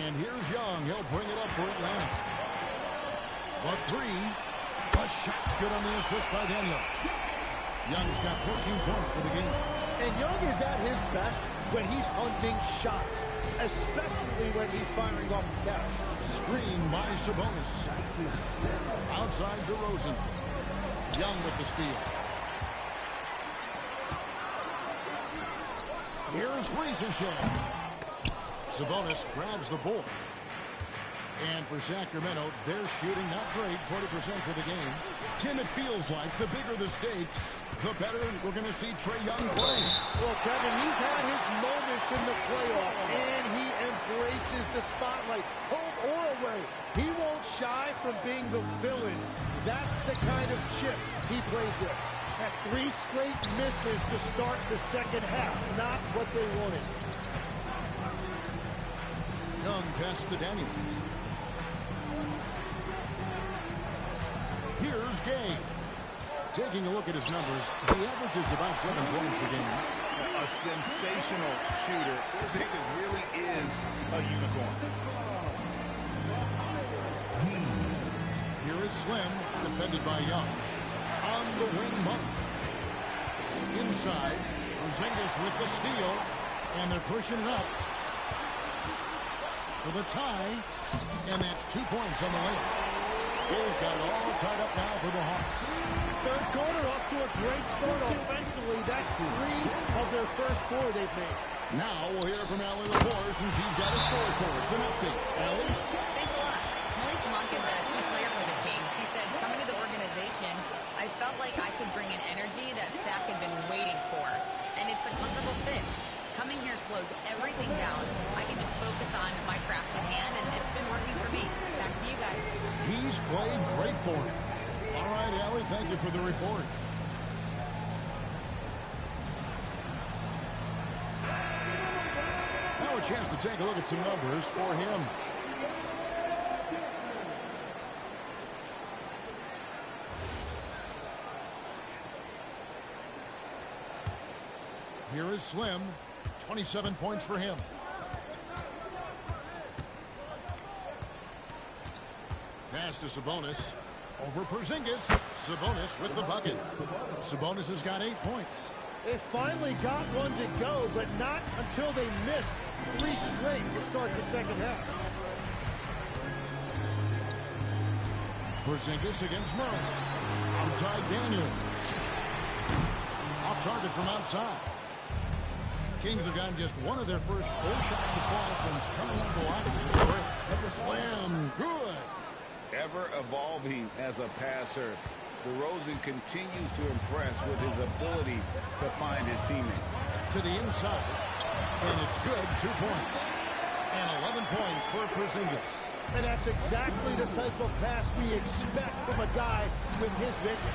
And here's Young. He'll bring it up for Atlanta. A 3. The shot's good on the assist by Daniels. Young's got 14 points for the game. And Young is at his best when he's hunting shots, especially when he's firing off the catch. Screen by Sabonis. Outside DeRozan. Young with the steal. Here's Rizache. Sabonis grabs the board. And for Sacramento, they're shooting not great, 40% for the game. Tim, it feels like the bigger the stakes, the better we're going to see Trae Young play. Well, Kevin, he's had his moments in the playoffs, and he embraces the spotlight, home or away. He won't shy from being the villain. That's the kind of chip he plays with. That's 3 straight misses to start the second half, not what they wanted. Young pass to Daniels. Here's Gay. Taking a look at his numbers, he averages about 7 points a game. A sensational shooter. Porzingis really is a unicorn. Here is Slim, defended by Young. On the wing, Monk. Inside, Porzingis with the steal, and they're pushing it up for the tie, and that's 2 points on the layup. Bulls got it all tied up now for the Hawks. Third quarter off to a great start offensively. That's 3 of their first 4 they've made. Now we'll hear from Allie LaForce, and she's got a story for us. An update. Allie? Thanks a lot. Malik Monk is a key player for the Kings. He said, coming to the organization, I felt like I could bring an energy that Sac had been waiting for. And it's a comfortable fit. Coming here slows everything down. I can just focus on my craft in hand, and it's been working for me. Back to you guys. He's played great for him. All right, Allie, thank you for the report. Now a chance to take a look at some numbers for him. Here is Slim. 27 points for him. Pass to Sabonis. Over Porzingis. Sabonis with the bucket. Sabonis has got 8 points. They finally got one to go, but not until they missed 3 straight to start the second half. Porzingis against Murray. Outside Daniel. Off target from outside. Kings have gotten just one of their first 4 shots to fall since coming up the line. Slam. Good. Ever evolving as a passer, DeRozan continues to impress with his ability to find his teammates. To the inside. And it's good. 2 points. And 11 points for Porzingis. And that's exactly the type of pass we expect from a guy with his vision.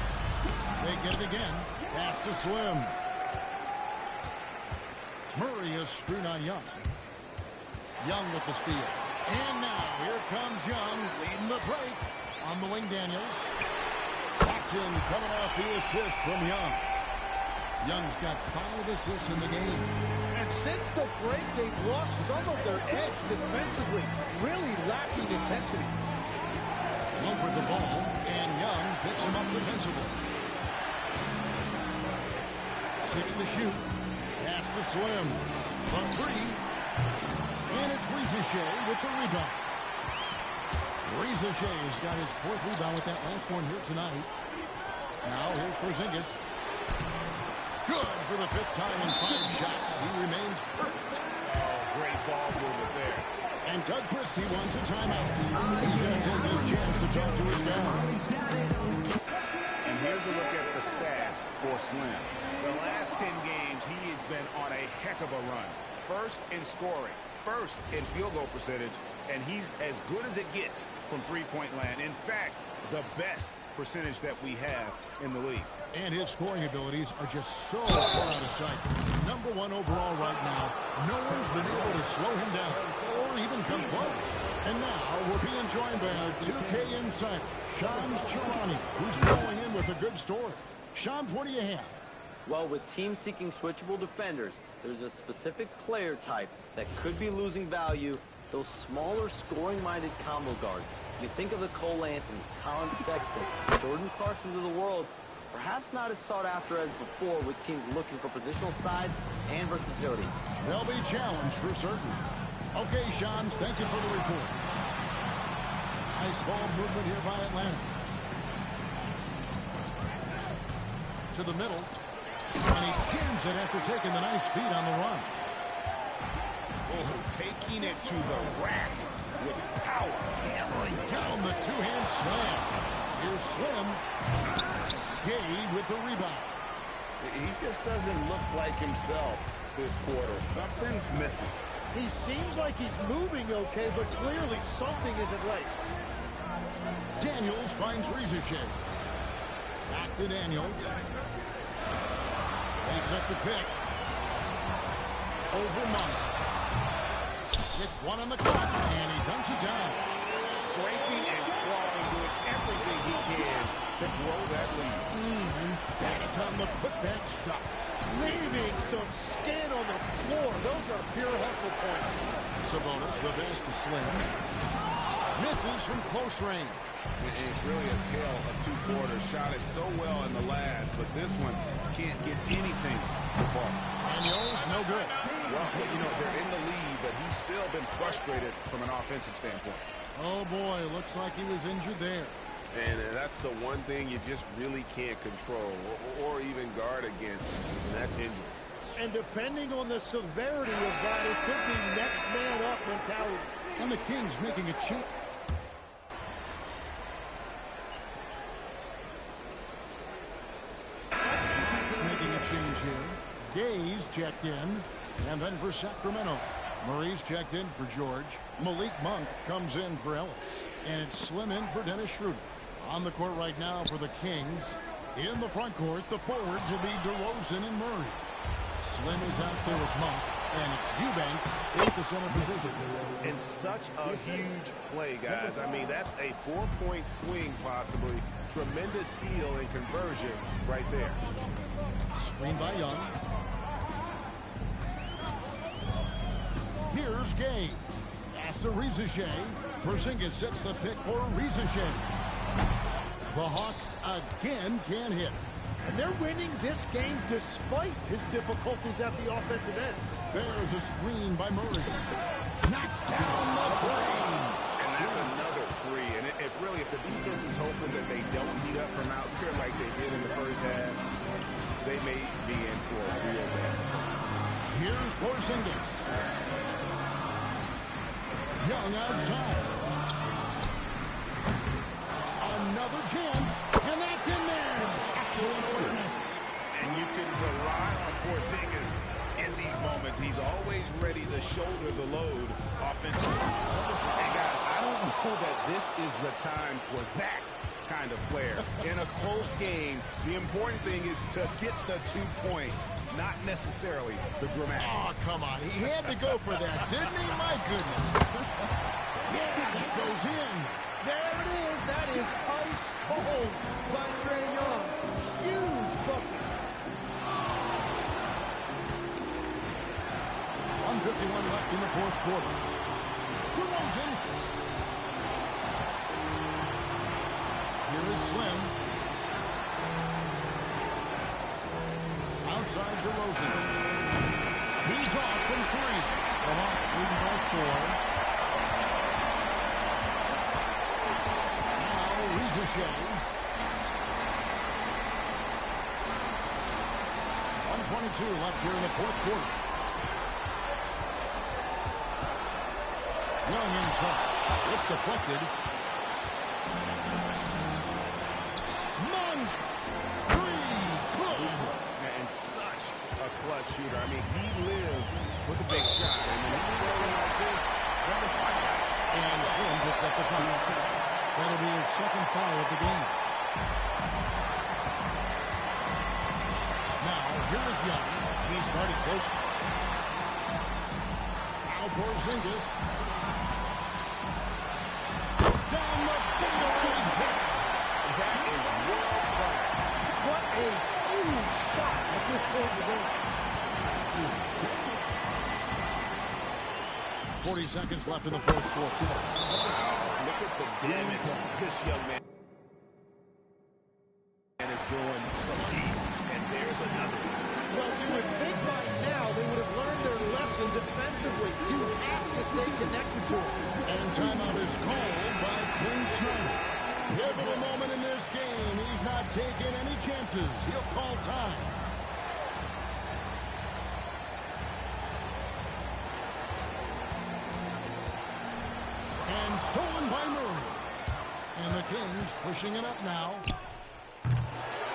They get it again. Pass to Slim. Murray is screwed on Young. Young with the steal. And now here comes Young leading the break on the wing. Daniels. Watson coming off the assist from Young. Young's got 5 assists in the game. And since the break, they've lost some of their edge defensively, really lacking intensity. Young with the ball, and Young picks him up defensively. 6 to shoot. Pass to Slim. The 3. And it's Riza with the rebound. Riza has got his 4th rebound with that last one here tonight. Now here's Porzingis. Good for the 5th time in 5 shots. He remains perfect. Oh, great ball movement there. And Doug Christie wants a timeout. He's going to take his chance to talk to his guys. And here's a look at the stats for Slim. The last 10 games, he has been on a heck of a run. First in scoring, first in field goal percentage, and he's as good as it gets from three-point land. In fact, the best percentage that we have in the league. And his scoring abilities are just so far out of sight. Number 1 overall right now. No one's been able to slow him down or even come close. And now we're being joined by our 2K insider, Shams Charania, who's going in with a good story. Shams, what do you have? Well, with teams seeking switchable defenders, there's a specific player type that could be losing value, those smaller scoring-minded combo guards. You think of the Cole Anthony, Colin Sexton, Jordan Clarksons of the world, perhaps not as sought after as before with teams looking for positional size and versatility. They'll be challenged for certain. Okay, Shams, thank you for the report. Nice ball movement here by Atlanta. To the middle. And he jams it after taking the nice feed on the run. Oh, taking it to the rack with power. Hammering down the 2-hand slam. Here's Slim. Gay with the rebound. He just doesn't look like himself this quarter. Something's missing. He seems like he's moving okay, but clearly something isn't right. Daniels finds Riza. Back to Daniels. They set the pick. Over Monk. With 1 on the clock, and he dunks it down. Scraping and clawing, doing everything he can to grow that lead. Emphatic on the putback stuff. Leaving some skin on the floor. Those are pure hustle points. Sabonis, the best to Slim. Misses from close range. It's really a tale of 2 quarters. Shot it so well in the last, but this one can't get anything to fall. Daniels, no good. Well, you know, they're in the lead, but he's still been frustrated from an offensive standpoint. Oh, boy, looks like he was injured there. And that's the one thing you just really can't control or even guard against, and that's injury. And depending on the severity of that, it could be next man up mentality. And the Kings making a change. Making a change here. Gay's checked in. And then for Sacramento, Murray's checked in for George. Malik Monk comes in for Ellis. And it's Slim in for Dennis Schroeder. On the court right now for the Kings. In the front court, the forwards will be DeRozan and Murray. Slim is out there with Monk. And it's Eubanks in the center position. And such a huge play, guys. I mean, that's a 4-point swing, possibly. Tremendous steal and conversion right there. Screen by Young. Here's Gay. Pass to Riziche. Porzingis sets the pick for Riziche. The Hawks again can't hit. And they're winning this game despite his difficulties at the offensive end. There's a screen by Murray. Knocks down the frame. And that's another three. And if the defense is hoping that they don't heat up from out there like they did in the first half, they may be in for a real bad surprise. Here's Porzingis. Young outside. Another chance, and that's in there. Excellent order. And you can rely on Porzingis in these moments. He's always ready to shoulder the load offensively. And guys, I don't know that this is the time for that kind of flair. In a close game, the important thing is to get the 2 points, not necessarily the dramatics. Oh, come on. He had to go for that, didn't he? My goodness. Yeah, that goes in. There it is. That is ice cold by Trae Young. Huge bucket. 1:51 left in the fourth quarter. DeRozan. Here is Slim. Outside DeRozan. He's off from three. The Hawks leading by 4. Riziche. 1:22 left here in the fourth quarter. Young inside. It's deflected. Monk. Good. And such a clutch shooter. I mean, he lives with a big shot. And when he's rolling like this, watch out. And Slim gets up the foul. That'll be his second foul of the game. Now, here is Young. He started close. Now Porzingis. Goes down the fadeaway jump. That is world class. What a huge shot at this point of the game. 40 seconds left in the fourth quarter. Wow, look at the damage this young man is doing from deep. And there's another. Well, you would think by now they would have learned their lesson defensively. You have to stay connected to it. And timeout is called by Quinn Snyder. Pivotal moment in this game. He's not taking any chances. He'll call time. And stolen by Murray. And the Kings pushing it up now.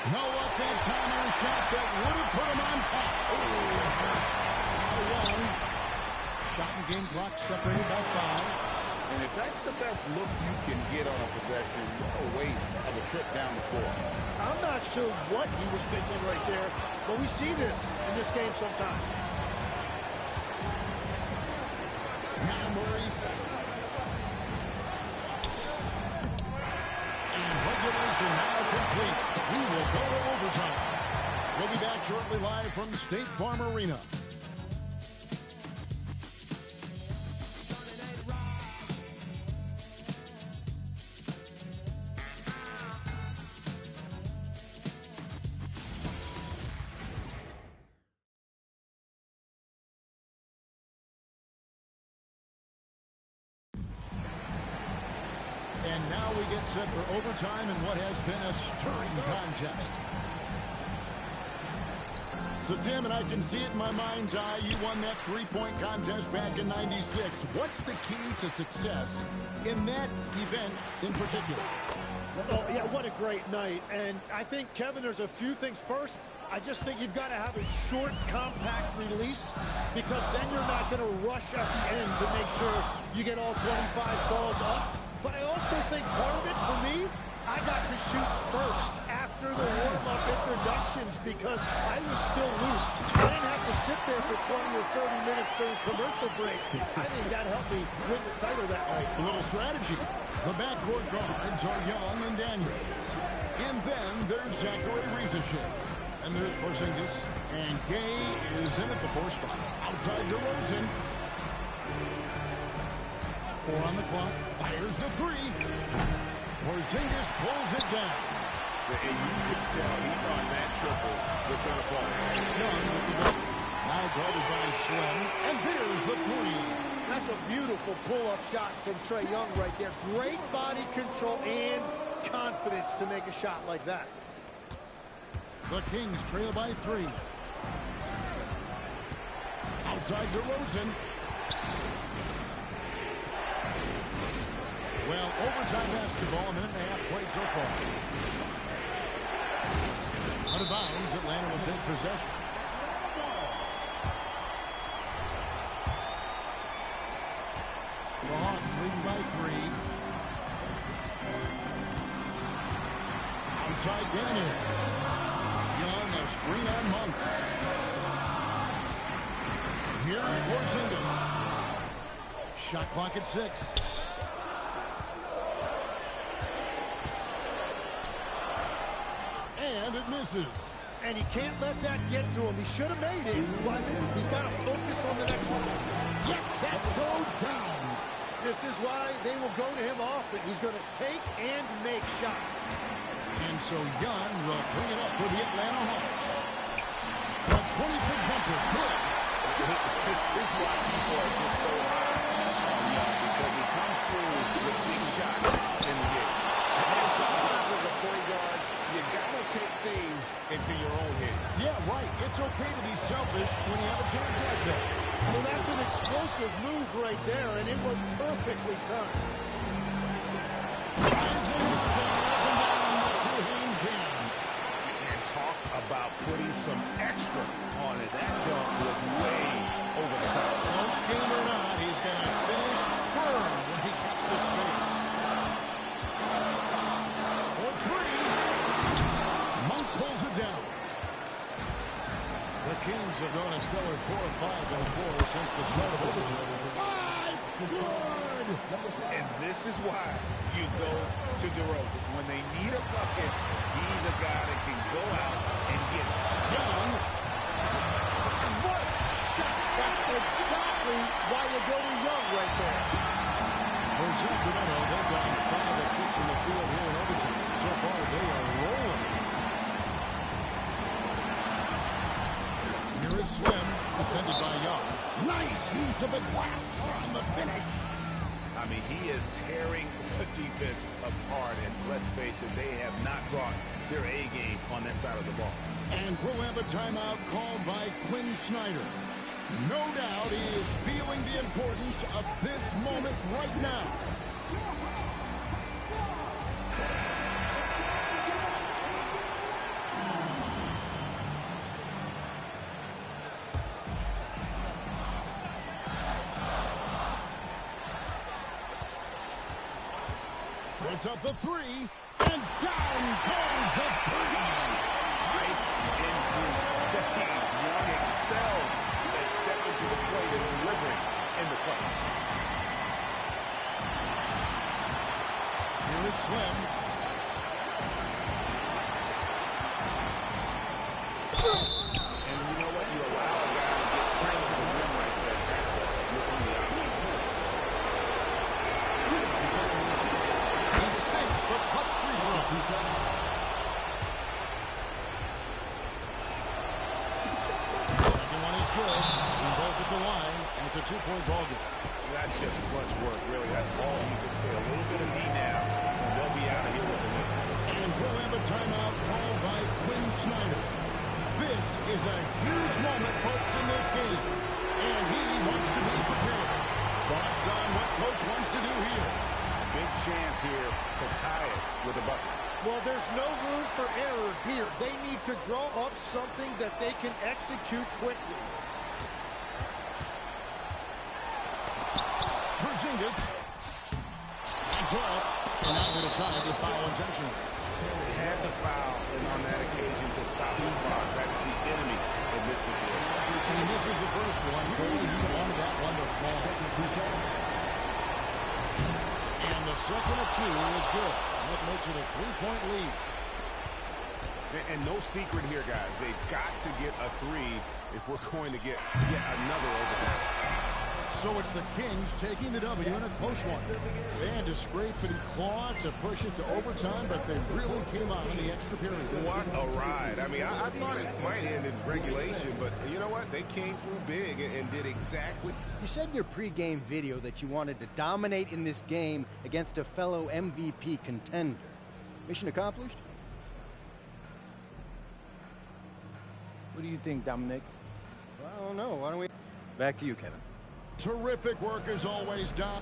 No up that time on a shot that would have put him on top. Oh, it hurts. Young. Shot and game clock separated by 5. And if that's the best look you can get on a possession, what a waste of a trip down the floor. I'm not sure what he was thinking right there, but we see this in this game sometimes. Now Murray. And regulation now complete. We will go to overtime. We'll be back shortly live from State Farm Arena. And now we get set for overtime in what has been a stirring contest. So, Tim, and I can see it in my mind's eye, you won that three-point contest back in '96. What's the key to success in that event in particular? Oh, yeah, what a great night. And I think, Kevin, there's a few things. First, I just think you've got to have a short, compact release, because then you're not going to rush at the end to make sure you get all 25 balls up. But I also think part of it, for me, I got to shoot first after the warm-up introductions because I was still loose. I didn't have to sit there for 20 or 30 minutes during commercial breaks. I think that helped me win the title that night. A little strategy. The backcourt guards are Young and Daniel. And then there's Zachary Riziche. And there's Porzingis. And Gay is in at the 4 spot. Outside DeRozan. 4 on the clock. Fires the 3. Porzingis pulls it down. And you could tell he thought that triple was going to fall. Young with the bucket. Now guarded by Slim. And there's the 3. That's a beautiful pull-up shot from Trae Young right there. Great body control and confidence to make a shot like that. The Kings trail by 3. Outside DeRozan. Well, overtime basketball, a minute and a half played so far. Out of bounds, Atlanta will take possession. The Hawks leading by 3. Outside Gannett. Young, a screen on Monk. Here's Porzingis. Shot clock at 6. And it misses. And he can't let that get to him. He should have made it, but he's got to focus on the next one. Yep, that goes down. This is why they will go to him often. He's going to take and make shots. And so Young will bring it up for the Atlanta Hawks. A 20-foot jumper, good. This is why people are just so high on Young, because he comes through with big shots in the game. And then sometimes as a point guard, you got to take things into your own head. Yeah, right. It's okay to be selfish when you have a chance like that. Well, that's an explosive move right there, and it was perfectly timed. And talk about putting some extra on it. That dunk was way over the top. Close game or not, he's going to finish firm when he gets the space. For 3. Monk pulls it down. The Kings have gone a stellar 4-5-4 since the start of overtime. It's good! And this is why you go to DeRozan. When they need a bucket, he's a guy that can go out and get it. Young. And what a shot! That's exactly why you go to Young right there. For Sacramento, they've gone 5 of 6 in the field here in overtime. So far, they are rolling. Here is Slim, defended by Young. Nice use of the glass on the finish. I mean, he is tearing the defense apart, and let's face it, they have not brought their A game on that side of the ball. And we'll have a timeout called by Quinn Snyder. No doubt he is feeling the importance of this moment right now. Puts up the 3, and down goes the 3. Nice in the defense. Young excels at stepping to the plate and delivering in the clutch. Here is Slim. And you know what? You allow a guy to get into the rim right there. That's your only option. He sinks the clutch free throw. Second one is good. And both at the line, and it's a 2-point ball game. That's just clutch work, really. That's all you can say. A little bit of D now, and they'll be out of here with a win. And we'll have a timeout called by Quinn Snyder. This is a huge moment, folks, in this game. And he wants to be prepared. Thoughts on what Coach wants to do here? Big chance here to tie it with a bucket. Well, there's no room for error here. They need to draw up something that they can execute quickly. Porzingis. Hands off. And now they decide to foul intentionally. They had to foul, and on that occasion to stop the clock. That's the enemy in this situation. And he misses the first one. Boy, he wanted that one to fall. And the second of 2 is good. That makes it a 3-point lead. And no secret here, guys. They've got to get a 3 if we're going to get yet another overtime. So it's the Kings taking the W in a close one. They had to scrape and claw to push it to overtime, but they really came out in the extra period. What a ride. I mean, I thought it might end in regulation, but you know what? They came through big and did exactly. You said in your pregame video that you wanted to dominate in this game against a fellow MVP contender. Mission accomplished? What do you think, Dominic? Well, I don't know. Why don't we... Back to you, Kevin. Terrific work as always, Dom.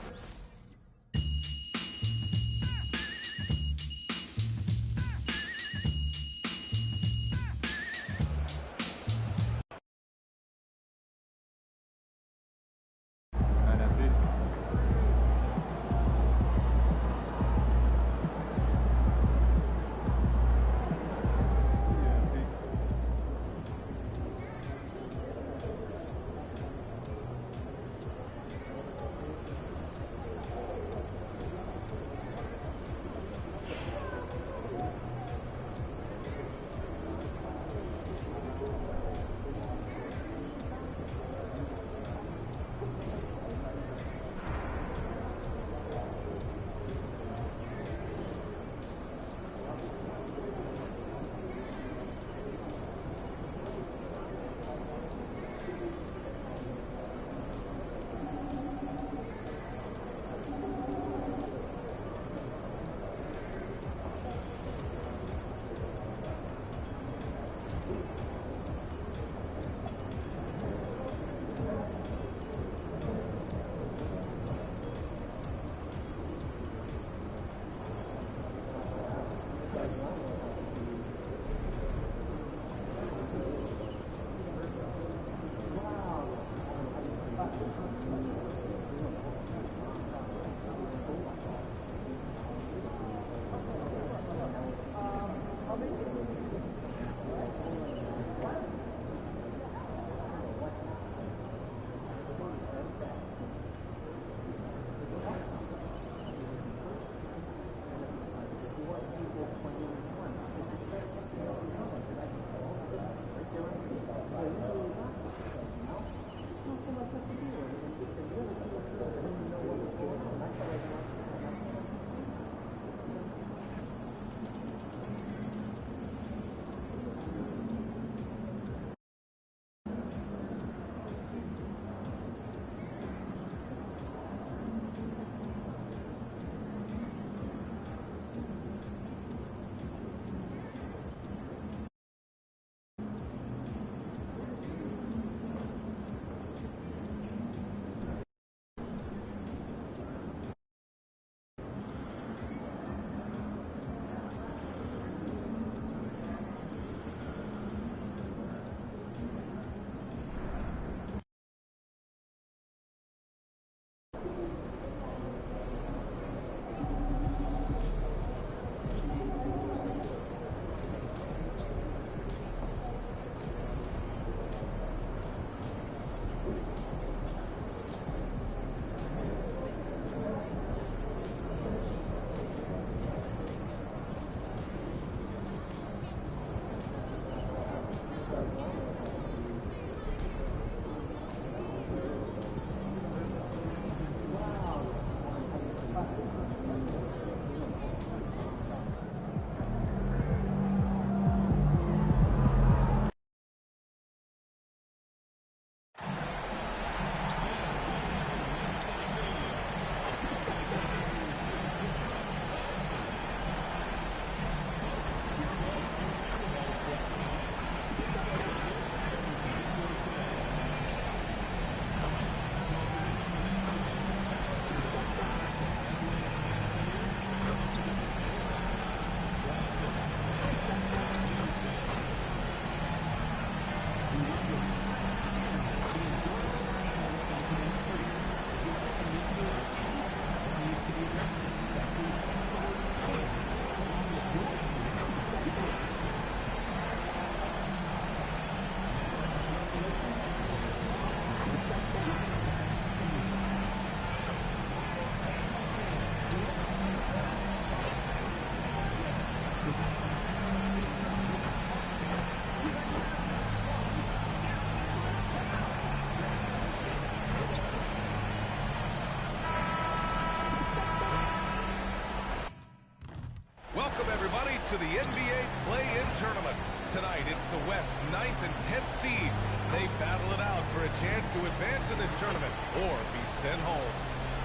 to the NBA play-in tournament. Tonight, it's the West 9th and 10th seeds. They battle it out for a chance to advance in this tournament or be sent home.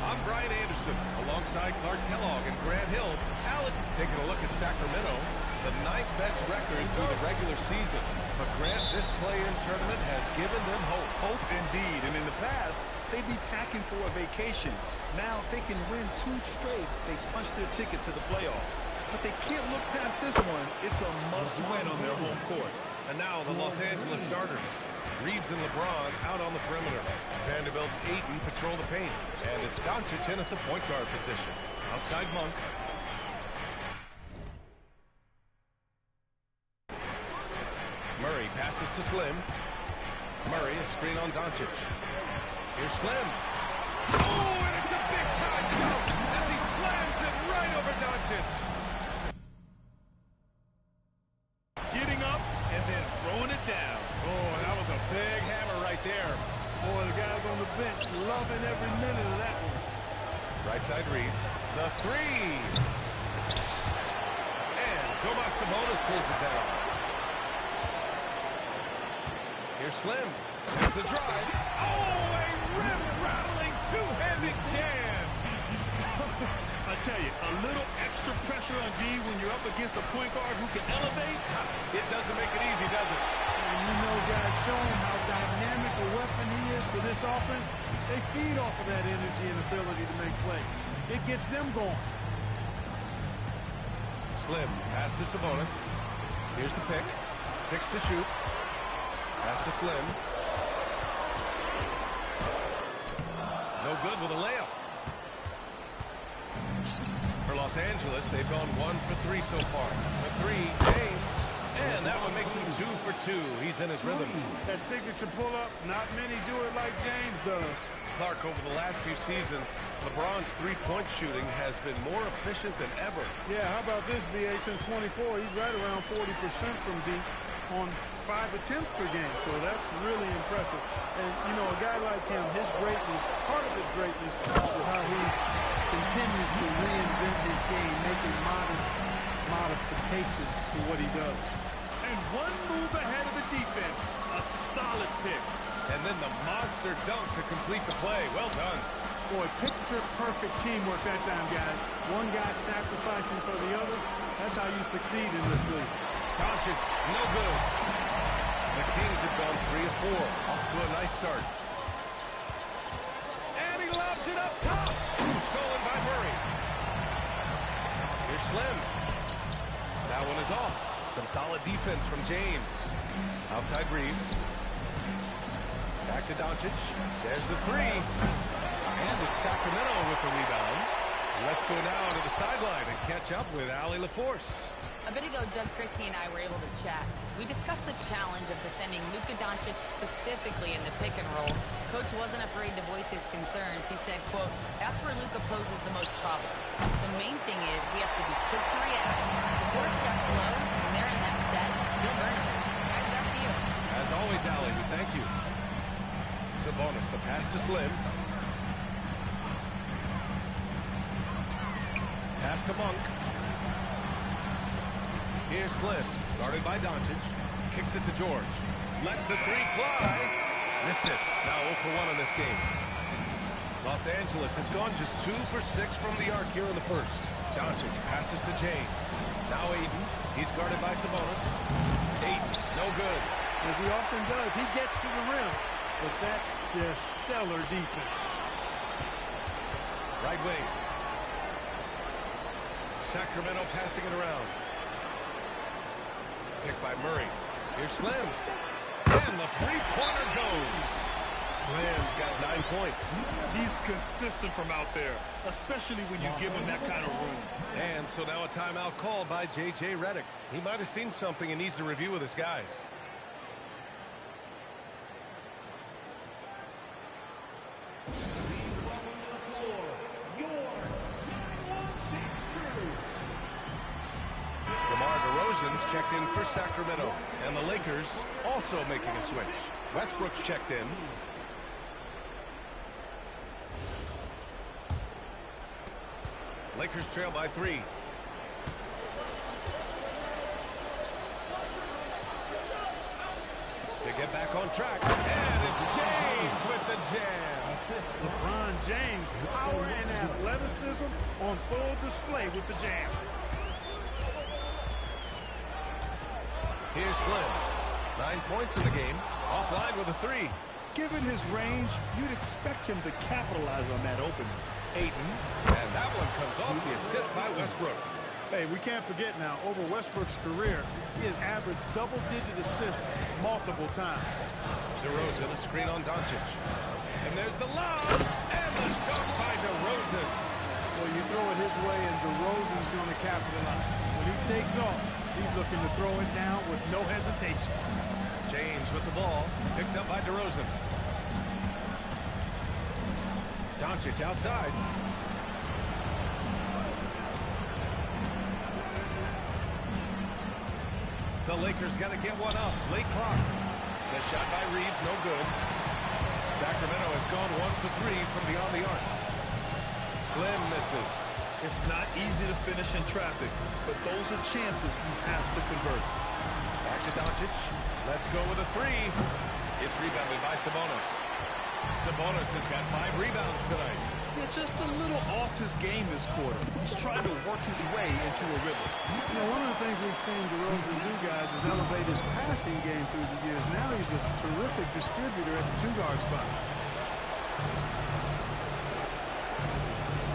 I'm Brian Anderson, alongside Clark Kellogg and Grant Hill. Alec taking a look at Sacramento, the 9th best record through the regular season. But Grant, this play-in tournament has given them hope. Hope indeed, and in the past, they'd be packing for a vacation. Now, if they can win 2 straight, they punch their ticket to the playoffs. But they can't look past this one. It's a must-win on their home court. And now the Los Angeles starters. Reeves and LeBron out on the perimeter. Vanderbilt, Ayton patrol the paint. And it's Doncic in at the point guard position. Outside Monk. Murray passes to Slim. Murray, a screen on Doncic. Here's Slim. Oh, and it's a big-time dunk as he slams it right over Doncic. Getting up and then throwing it down. Oh, that was a big hammer right there. Boy, the guys on the bench loving every minute of that one. Right side Reeves. The three. And Domas Sabonis pulls it down. Here's Slim. There's the drive. Oh, a rim-rattling two-handed jam. I tell you, a little extra pressure on D when you're up against a point guard who can elevate. It doesn't make it easy, does it? And you know, guys, showing how dynamic a weapon he is for this offense, they feed off of that energy and ability to make plays. It gets them going. Slim, pass to Sabonis. Here's the pick. 6 to shoot. Pass to Slim. No good with a layup. For Los Angeles, they've gone 1 for 3 so far. The three, James. And that one makes him 2 for 2. He's in his rhythm. That signature pull-up, not many do it like James does. Clark, over the last few seasons, LeBron's three-point shooting has been more efficient than ever. Yeah, how about this, B.A.? Since 24, he's right around 40% from deep on 5 attempts per game. So that's really impressive. And, you know, a guy like him, his greatness, part of his greatness is how he continues to reinvent his game, making modest modifications to what he does. And one move ahead of the defense. A solid pick. And then the monster dunk to complete the play. Well done. Boy, picture-perfect teamwork that time, guys. One guy sacrificing for the other. That's how you succeed in this league. Doncic, no good. The Kings have gone 3 of 4. Off to a nice start. And he lobs it up top. Stolen by Murray. Here's Slim. That one is off. Some solid defense from James. Outside Reeves. Back to Doncic. There's the three. And it's Sacramento with the rebound. Let's go now to the sideline and catch up with Allie LaForce. A bit ago, Doug Christie and I were able to chat. We discussed the challenge of defending Luka Doncic specifically in the pick and roll. Coach wasn't afraid to voice his concerns. He said, quote, that's where Luka poses the most problems. The main thing is we have to be quick to react. The 4 steps slow, when they're in that set, you'll burn us. Guys, back to you. As always, Allie, we thank you. Sabonis, the pass to Slim. Pass to Monk. Here's Slim, guarded by Doncic. Kicks it to George. Lets the three fly. Missed it. Now 0 for 1 in this game. Los Angeles has gone just 2 for 6 from the arc here in the first. Doncic passes to James. Now Ayton. He's guarded by Sabonis. Ayton, no good. As he often does, he gets to the rim. But that's just stellar defense. Right wing. Sacramento passing it around. Picked by Murray. Here's Slim. And the three-pointer goes. Slim's got 9 points. He's consistent from out there, especially when you give him that kind of room. And so now a timeout called by J.J. Redick. He might have seen something and needs to review with his guys. DeMar DeRozan's checked in for Sacramento. And the Lakers also making a switch. Westbrook's checked in. Lakers trail by 3. get back on track. And it's James with the jam. LeBron James, power and athleticism on full display with the jam. Here's Slim. 9 points in the game. Offline with a 3. Given his range, you'd expect him to capitalize on that opening. Ayton. And that one comes off the assist by Westbrook. Hey, we can't forget now, over Westbrook's career, he has averaged double-digit assists multiple times. DeRozan, a screen on Doncic. And there's the lob. And the shot by DeRozan. Well, you throw it his way, and DeRozan's going to capitalize. When he takes off, he's looking to throw it down with no hesitation. James with the ball. Picked up by DeRozan. Doncic outside. The Lakers got to get one up. Late clock. The shot by Reeves, no good. Sacramento has gone 1 for 3 from beyond the arc. Slim misses. It's not easy to finish in traffic, but those are chances he has to convert. Back to Doncic. Let's go with a 3. It's rebounded by Sabonis. Sabonis has got 5 rebounds tonight. Yeah, just a little off his game this quarter. He's trying to work his way into a rhythm. You know, one of the things we've seen DeRozan do, guys, is elevate his passing game through the years. Now he's a terrific distributor at the 2-guard spot.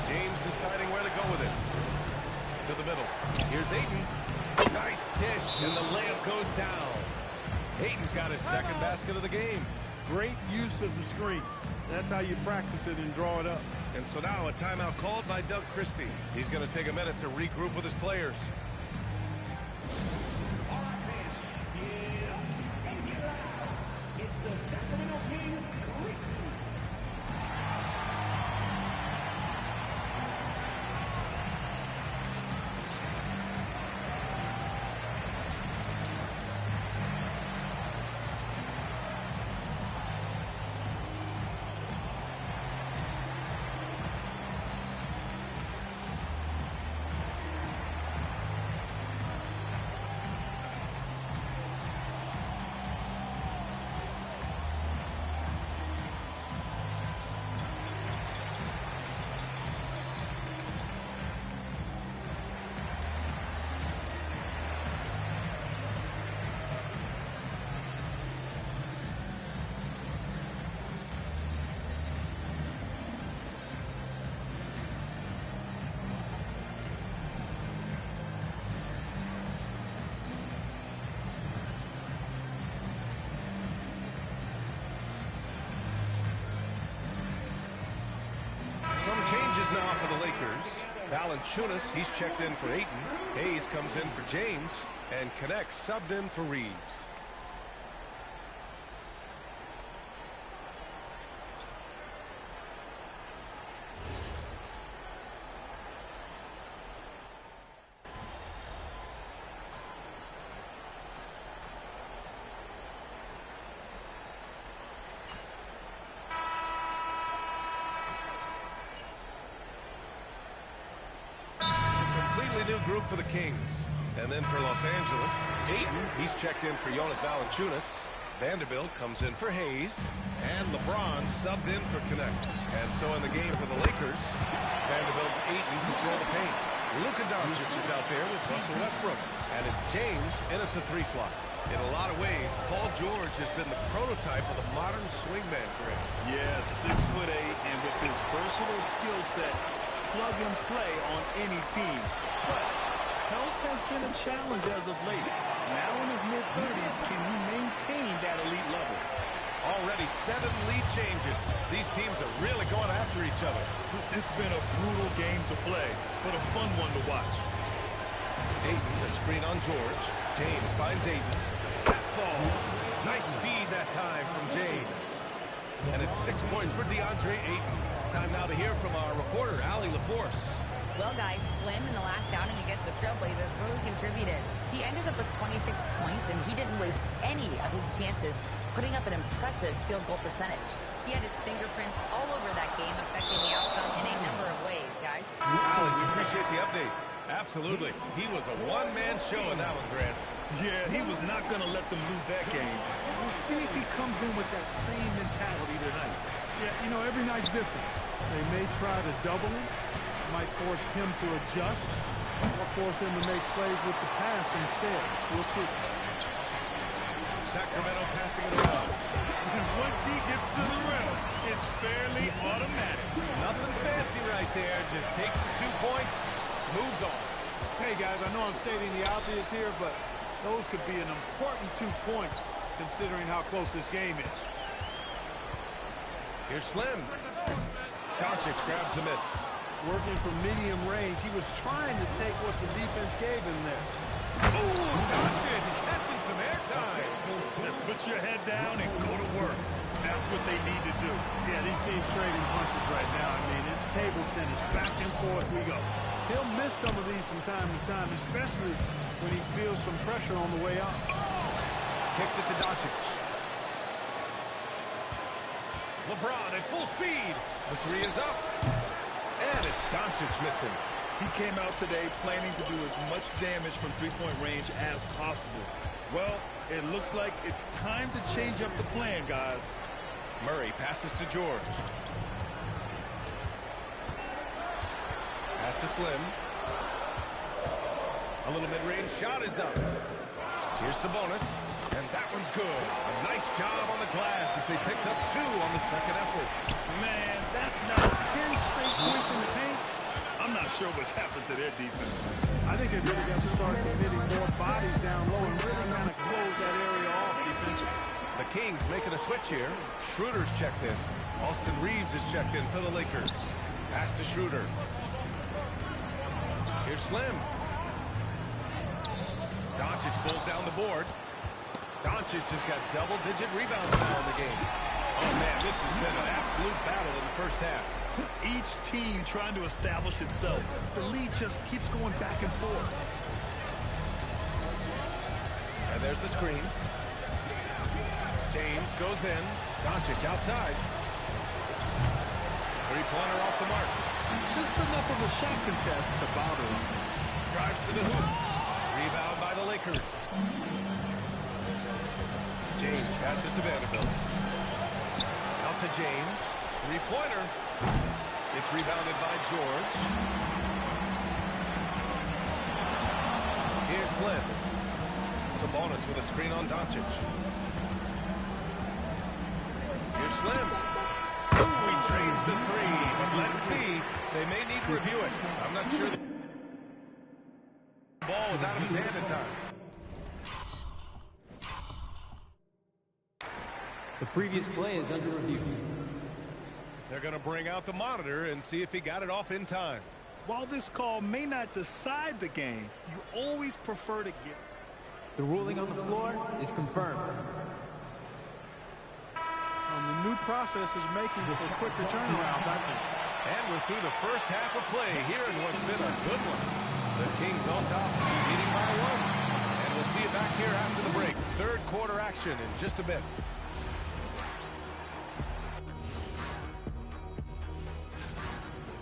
James deciding where to go with it. To the middle. Here's Ayton. Nice dish, and the layup goes down. Ayton's got his second basket of the game. Great use of the screen. That's how you practice it and draw it up. And so now a timeout called by Doug Christie. He's going to take a minute to regroup with his players. It's the Sacramento Kings. Some changes now for the Lakers. Valanciunas, he's checked in for Ayton. Hayes comes in for James. And Connect subbed in for Reeves. New group for the Kings. And then for Los Angeles, Ayton, he's checked in for Jonas Valanciunas. Vanderbilt comes in for Hayes. And LeBron subbed in for Connect. And so in the game for the Lakers, Vanderbilt and Ayton control the paint. Luka Doncic is out there with Russell Westbrook. And it's James in at the 3 slot. In a lot of ways, Paul George has been the prototype of the modern swingman grade. Yeah, 6'8", and with his versatile skill set, plug and play on any team. But health has been a challenge as of late. Now in his mid-30s, can he maintain that elite level? Already 7 lead changes. These teams are really going after each other. It's been a brutal game to play, but a fun one to watch. Ayton, the screen on George. James finds Ayton. That falls. Nice feed that time from James. And it's 6 points for DeAndre Ayton. Time now to hear from our reporter, Allie LaForce. Well, guys, Slim in the last outing against the Trailblazers really contributed. He ended up with 26 points, and he didn't waste any of his chances, putting up an impressive field goal percentage. He had his fingerprints all over that game, affecting the outcome in a number of ways, guys. Allie, we appreciate the update. Absolutely. He was a one-man show in that one, Grant. Yeah, he was not going to let them lose that game. We'll see if he comes in with that same mentality tonight. Yeah, you know, every night's different. They may try to double him, might force him to adjust, or force him to make plays with the pass instead. We'll see. Sacramento passing it around. And once he gets to the rim, it's fairly automatic. Nothing fancy right there. Just takes the 2 points, moves on. Hey, guys, I know I'm stating the obvious here, but those could be an important 2 points considering how close this game is. Here's Slim. Doncic grabs the miss. Working from medium range, he was trying to take what the defense gave him there. Oh, Doncic catching some airtime. Let's put your head down and go to work. That's what they need to do. Yeah, these teams trading punches right now. I mean, it's table tennis. Back and forth we go. He'll miss some of these from time to time, especially when he feels some pressure on the way out. Kicks it to Doncic. LeBron at full speed. The three is up. And it's Doncic missing. He came out today planning to do as much damage from three-point range as possible. Well, it looks like it's time to change up the plan, guys. Murray passes to George. Pass to Slim. A little mid-range shot is up. Here's Sabonis. And that one's good. A nice job on the glass as they picked up 2 on the second effort. Man, that's now 10 straight points in the paint. I'm not sure what's happened to their defense. I think they really got to start committing more bodies down low and really kind of close that area off defensively. The Kings making a switch here. Schroeder's checked in. Austin Reeves is checked in for the Lakers. Pass to Schroeder. Here's Slim. Doncic pulls down the board. Doncic has got double-digit rebounds now in the game. Oh, man, this has been an absolute battle in the first half. Each team trying to establish itself. The lead just keeps going back and forth. And there's the screen. James goes in. Doncic outside. Three-pointer off the mark. Just enough of a shot contest to bother him. Drives to the hoop. Rebound by the Lakers. James passes to Vanderbilt. Out to James. Three-pointer. It's rebounded by George. Here's Slim. Sabonis with a screen on Doncic. Here's Slim. Ooh, he trades the 3, but let's see. They may need to review it. I'm not sure. The ball was out of his hand in time. The previous play is under review. They're going to bring out the monitor and see if he got it off in time. While this call may not decide the game, you always prefer to get... The ruling on the floor is confirmed. And the new process is making for quicker turnarounds, I think. And we're through the first half of play here in what's been a good one. The Kings on top, leading by 1. And we'll see you back here after the break. Third quarter action in just a bit.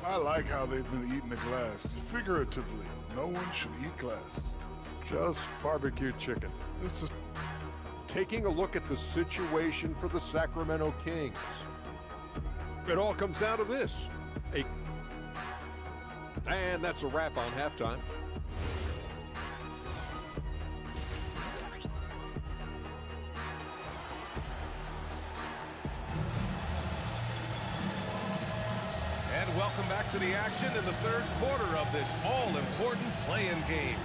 I like how they've been eating the glass. Figuratively, no one should eat glass. Just barbecue chicken. This is taking a look at the situation for the Sacramento Kings. It all comes down to this. And that's a wrap on halftime. And welcome back to the action in the third quarter of this all-important play-in game.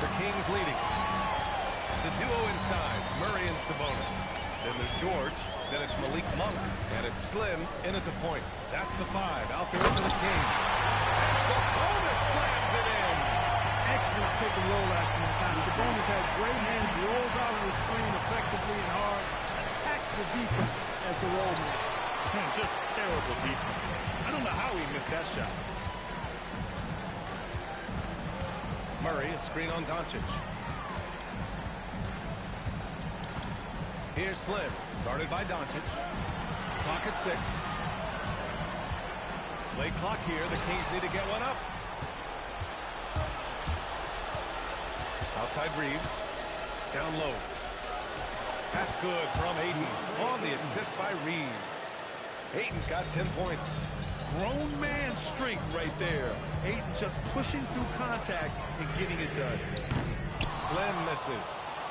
The Kings leading. The duo inside, Murray and Sabonis. Then there's George. Then it's Malik Monk. And it's Slim in at the point. That's the 5 out there for the Kings. And Sabonis slams it in. Excellent pick and roll action in time. Sabonis had great hands, rolls out of the screen effectively and hard, attacks the defense as the roll man. Just terrible defense. I don't know how he missed that shot. Murray, a screen on Doncic. Here's Slim, guarded by Doncic. Clock at 6. Late clock here. The Kings need to get one up. Outside Reeves. Down low. That's good from Ayton. On the assist by Reeves. Ayton's got 10 points. Grown man strength right there. Ayton just pushing through contact and getting it done. Slim misses.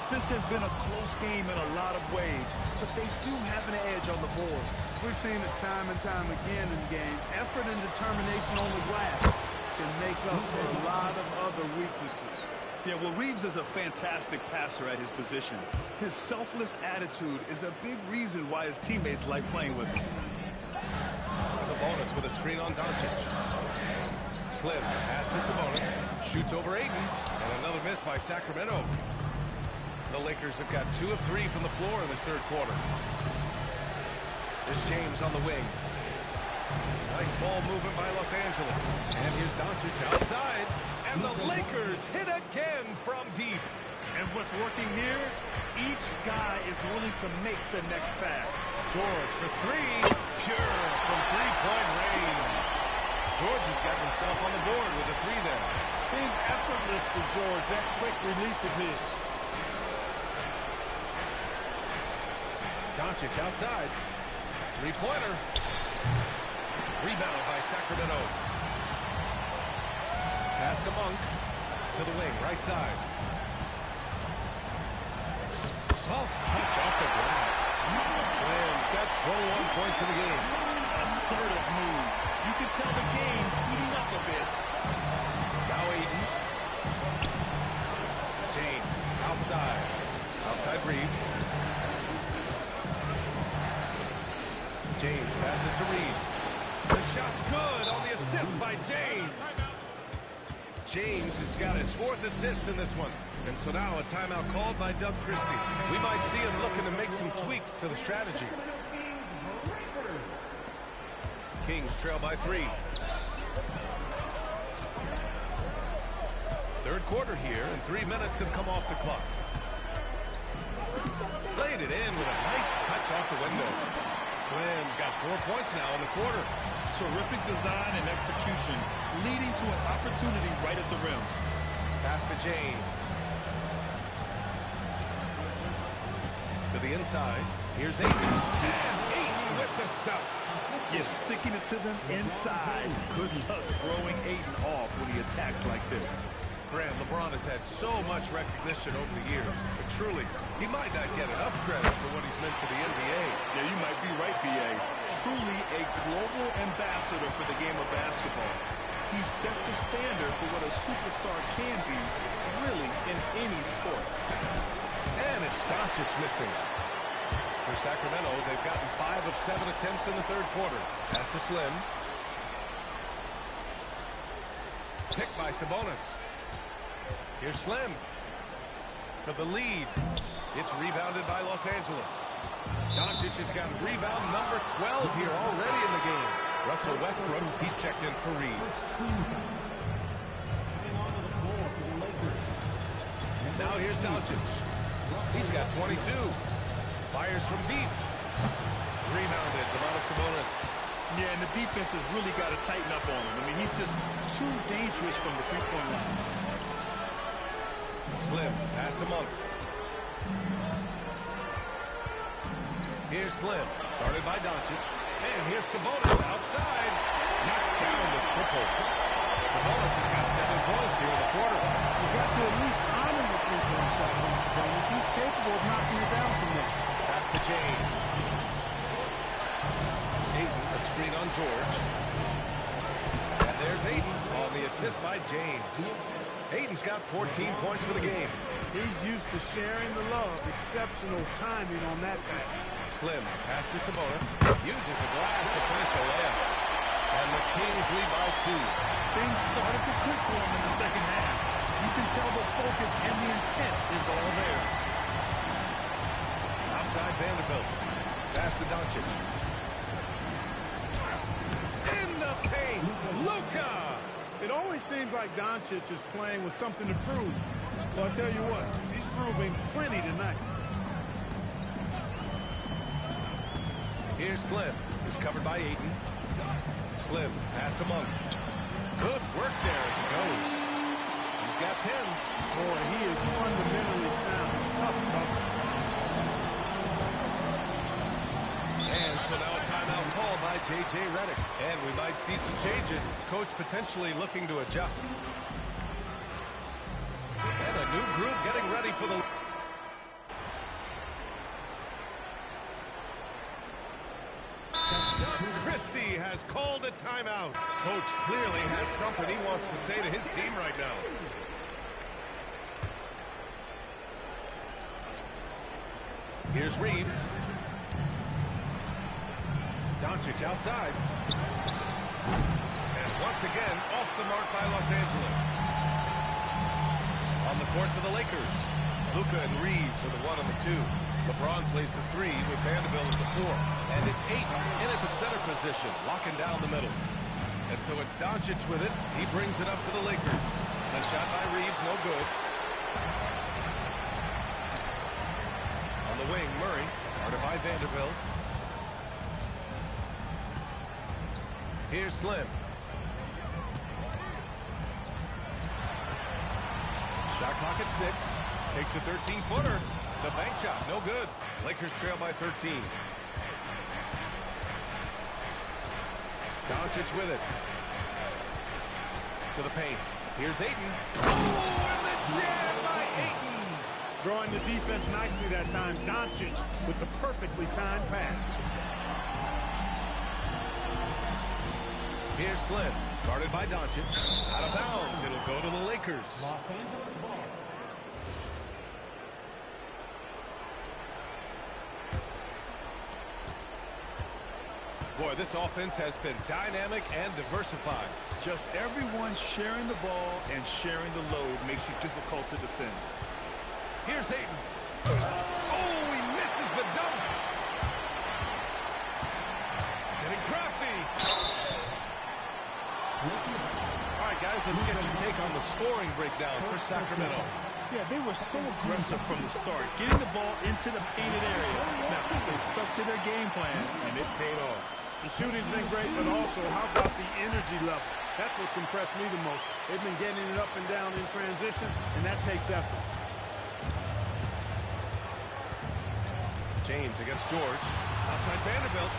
This has been a close game in a lot of ways, but they do have an edge on the board. We've seen it time and time again in games. Effort and determination on the glass can make up for a lot of other weaknesses. Yeah, well, Reeves is a fantastic passer at his position. His selfless attitude is a big reason why his teammates like playing with him. Sabonis with a screen on Doncic. Slim pass to Sabonis. Shoots over Ayton. And another miss by Sacramento. The Lakers have got 2 of 3 from the floor in this third quarter. There's James on the wing. Nice ball movement by Los Angeles. And here's Doncic outside. And the Lakers hit again from deep. And what's working here, each guy is willing to make the next pass. George for 3. Pure from three-point range. George has got himself on the board with a 3 there. Seems effortless for George, that quick release of his. Doncic outside. Three-pointer. Rebound by Sacramento. Pass to Monk. To the wing, right side. Soft touch off the glass. Slim's got 21 points in the game. Assertive move. You can tell the game's heating up a bit. Now Ayton. James outside. Outside Reeves. James passes to Reeves. The shot's good on the assist by James. James has got his 4th assist in this one. And so now a timeout called by Doug Christie. We might see him looking to make some tweaks to the strategy. Kings trail by 3. Third quarter here, and 3 minutes have come off the clock. Laid it in with a nice touch off the window. Slim's got 4 points now in the quarter. Terrific design and execution, leading to an opportunity right at the rim. Pass to James. To the inside. Here's Ayton. And Ayton with the stuff. You're sticking it to them inside. Good luck throwing Ayton off when he attacks like this. Grant, LeBron has had so much recognition over the years, but truly, he might not get enough credit for what he's meant to the NBA. Yeah, you might be right, B.A. Truly a global ambassador for the game of basketball. He set the standard for what a superstar can be, really, in any sport. And it's Doncic missing. For Sacramento, they've gotten 5 of 7 attempts in the third quarter. Pass to Slim. Picked by Sabonis. Here's Slim for the lead. It's rebounded by Los Angeles. Doncic has got rebound number 12 here already in the game. Russell Westbrook, he's checked in for Reeves. Now here's Doncic. He's got 22. Fires from deep. Rebounded, Domantas Sabonis. Yeah, and the defense has really got to tighten up on him. I mean, he's just too dangerous from the three-point line. Slim, pass to Monk. Here's Slim, guarded by Doncic. And here's Sabonis outside. Knocks down the triple. Sabonis has got 7 points here in the quarter. You've got to at least honor the three-point shot from Sabonis. He's capable of knocking it down from there. Pass to James. Ayton, a screen on George. And there's Ayton on the assist by James. Ayton's got 14 points for the game. He's used to sharing the love. Exceptional timing on that pass. Slim, pass to Sabonis. Uses the glass to finish the layup. And the Kings lead by 2. Things started to click for him in the second half. You can tell the focus and the intent is all there. Outside Vanderbilt. Pass to Doncic. In the paint, Luka! It always seems like Doncic is playing with something to prove. Well, I'll tell you what, he's proving plenty tonight. Here's Slim. He's covered by Ayton. Slim, pass to Monk. Good work there as he goes. He's got 10. Boy, he is fundamentally sound. Tough cover. And so now a timeout call by J.J. Redick. And we might see some changes. Coach potentially looking to adjust. And a new group getting ready for the... Christie has called a timeout. Coach clearly has something he wants to say to his team right now. Here's Reeves. Doncic outside. And once again, off the mark by Los Angeles. On the court for the Lakers. Luka and Reeves are the 1 and the 2. LeBron plays the 3 with Vanderbilt at the 4. And it's Ayton in at the center position, locking down the middle. And so it's Doncic with it. He brings it up for the Lakers. A shot by Reeves, no good. On the wing, Murray, guarded by Vanderbilt. Here's Slim. Shot clock at 6. Takes a 13-footer. The bank shot, no good. Lakers trail by 13. Doncic with it. To the paint. Here's Ayton. Oh, and the jam by Ayton. Drawing the defense nicely that time. Doncic with the perfectly timed pass. Here's Slim. Guarded by Doncic. Out of bounds. It'll go to the Lakers. Los Angeles ball. Boy, this offense has been dynamic and diversified. Just everyone sharing the ball and sharing the load makes you difficult to defend. Here's Ayton. Oh, he misses the dunk. Getting crafty. All right, guys, let's get your take on the scoring breakdown for Sacramento. Yeah, they were so aggressive from the start, getting the ball into the painted area. Now, they stuck to their game plan, and it paid off. The shooting's been great, but also, how about the energy level? That's what's impressed me the most. They've been getting it up and down in transition, and that takes effort. James against George. Outside Vanderbilt.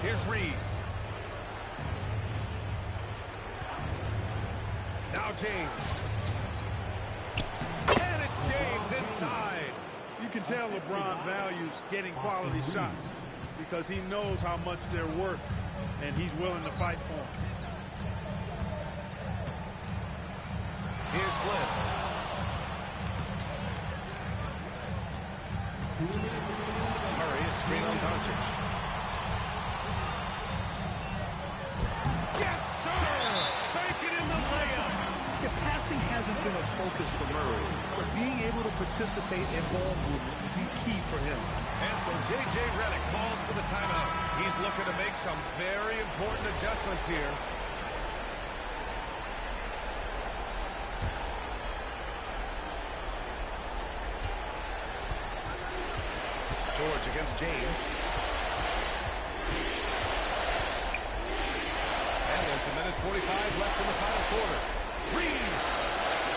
Here's Reeves. Now James. And it's James inside. You can tell LeBron values getting quality shots because he knows how much they're worth, and he's willing to fight for them. Here's Slim. Murray, a screen on Doncic. Yes, sir! Bank it in the layup! The passing hasn't been a focus for Murray, but being able to participate in ball movement will be key for him. And so J.J. Redick calls for the timeout. He's looking to make some very important adjustments here. George against James. And there's a minute 45 left in the final quarter. Reeves!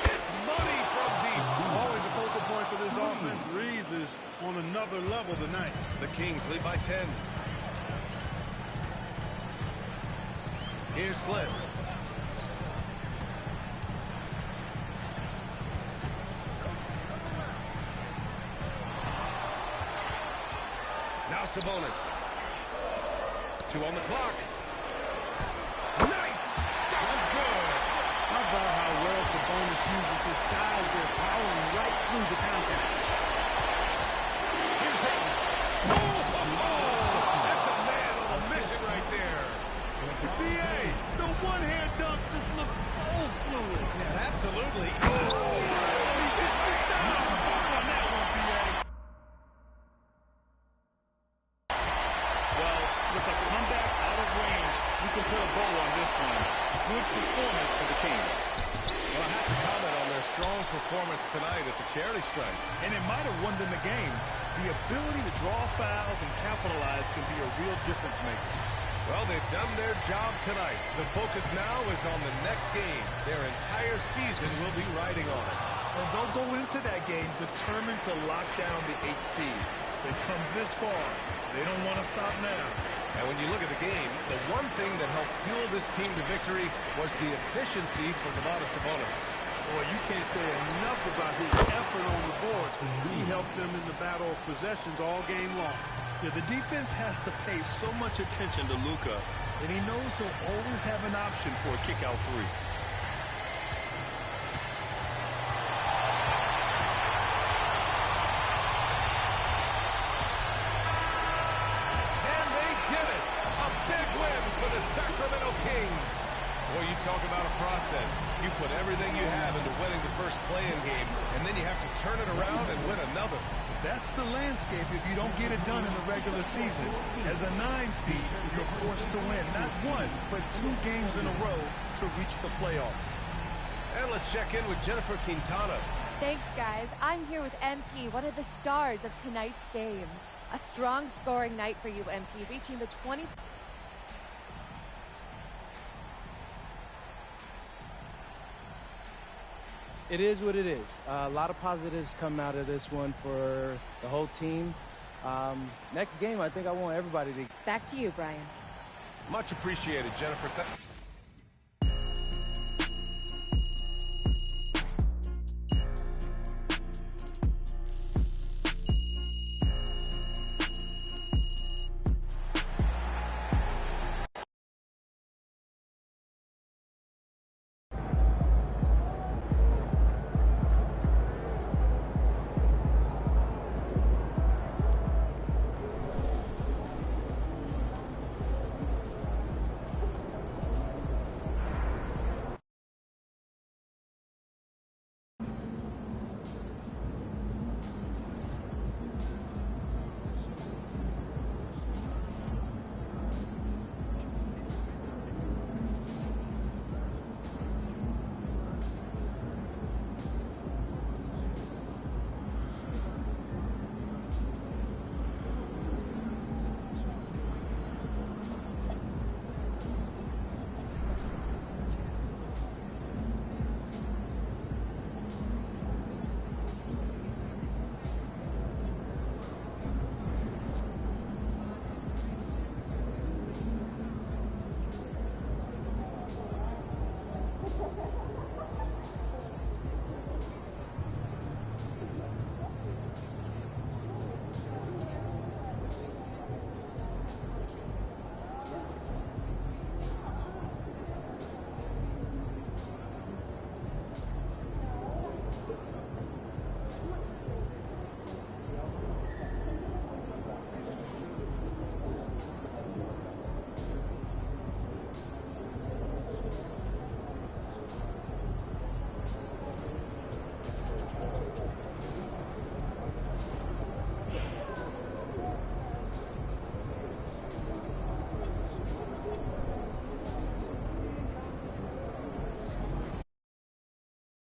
It's money from deep. Always a focal point for this offense. Reeves is on another level tonight. The Kings lead by 10. Here's Slim. Now Sabonis. 2 on the clock. Nice! That's good! How about how well Sabonis uses his size? They're powering right through the contact. Here's Ayton. Oh! That's a man on a mission right there. B.A., the one-hand dunk just looks so fluid. Yeah, absolutely. Oh! He just missed out on that one, B.A. Well, with a comeback out of range, you can put a bow on this one. Good performance for the Kings. Well, I have to comment on their strong performance tonight at the charity stripe. And it might have won them the game. The ability to draw fouls and capitalize can be a real difference maker. Well, they've done their job tonight. The focus now is on the next game. Their entire season will be riding on it. And they'll go into that game determined to lock down the 8th seed. They've come this far. They don't want to stop now. And when you look at the game, the one thing that helped fuel this team to victory was the efficiency for Domantas Sabonis. Boy, you can't say enough about his effort on the boards. He helps them in the battle of possessions all game long. Yeah, the defense has to pay so much attention to Luka, and he knows he'll always have an option for a kick-out three. And they did it! A big win for the Sacramento Kings. Boy, you talk about a process. You put everything you have into winning the first play-in game, and then you have to turn it around and win another. That's the landscape if you don't get it done in the regular season. As a 9 seed, you're forced to win not 1, but 2 games in a row to reach the playoffs. And let's check in with Jennifer Quintana. Thanks, guys. I'm here with MP, one of the stars of tonight's game. A strong scoring night for you, MP, reaching the 20... It is what it is. A lot of positives come out of this one for the whole team. Next game, I think I want everybody to... Back to you, Brian. Much appreciated, Jennifer.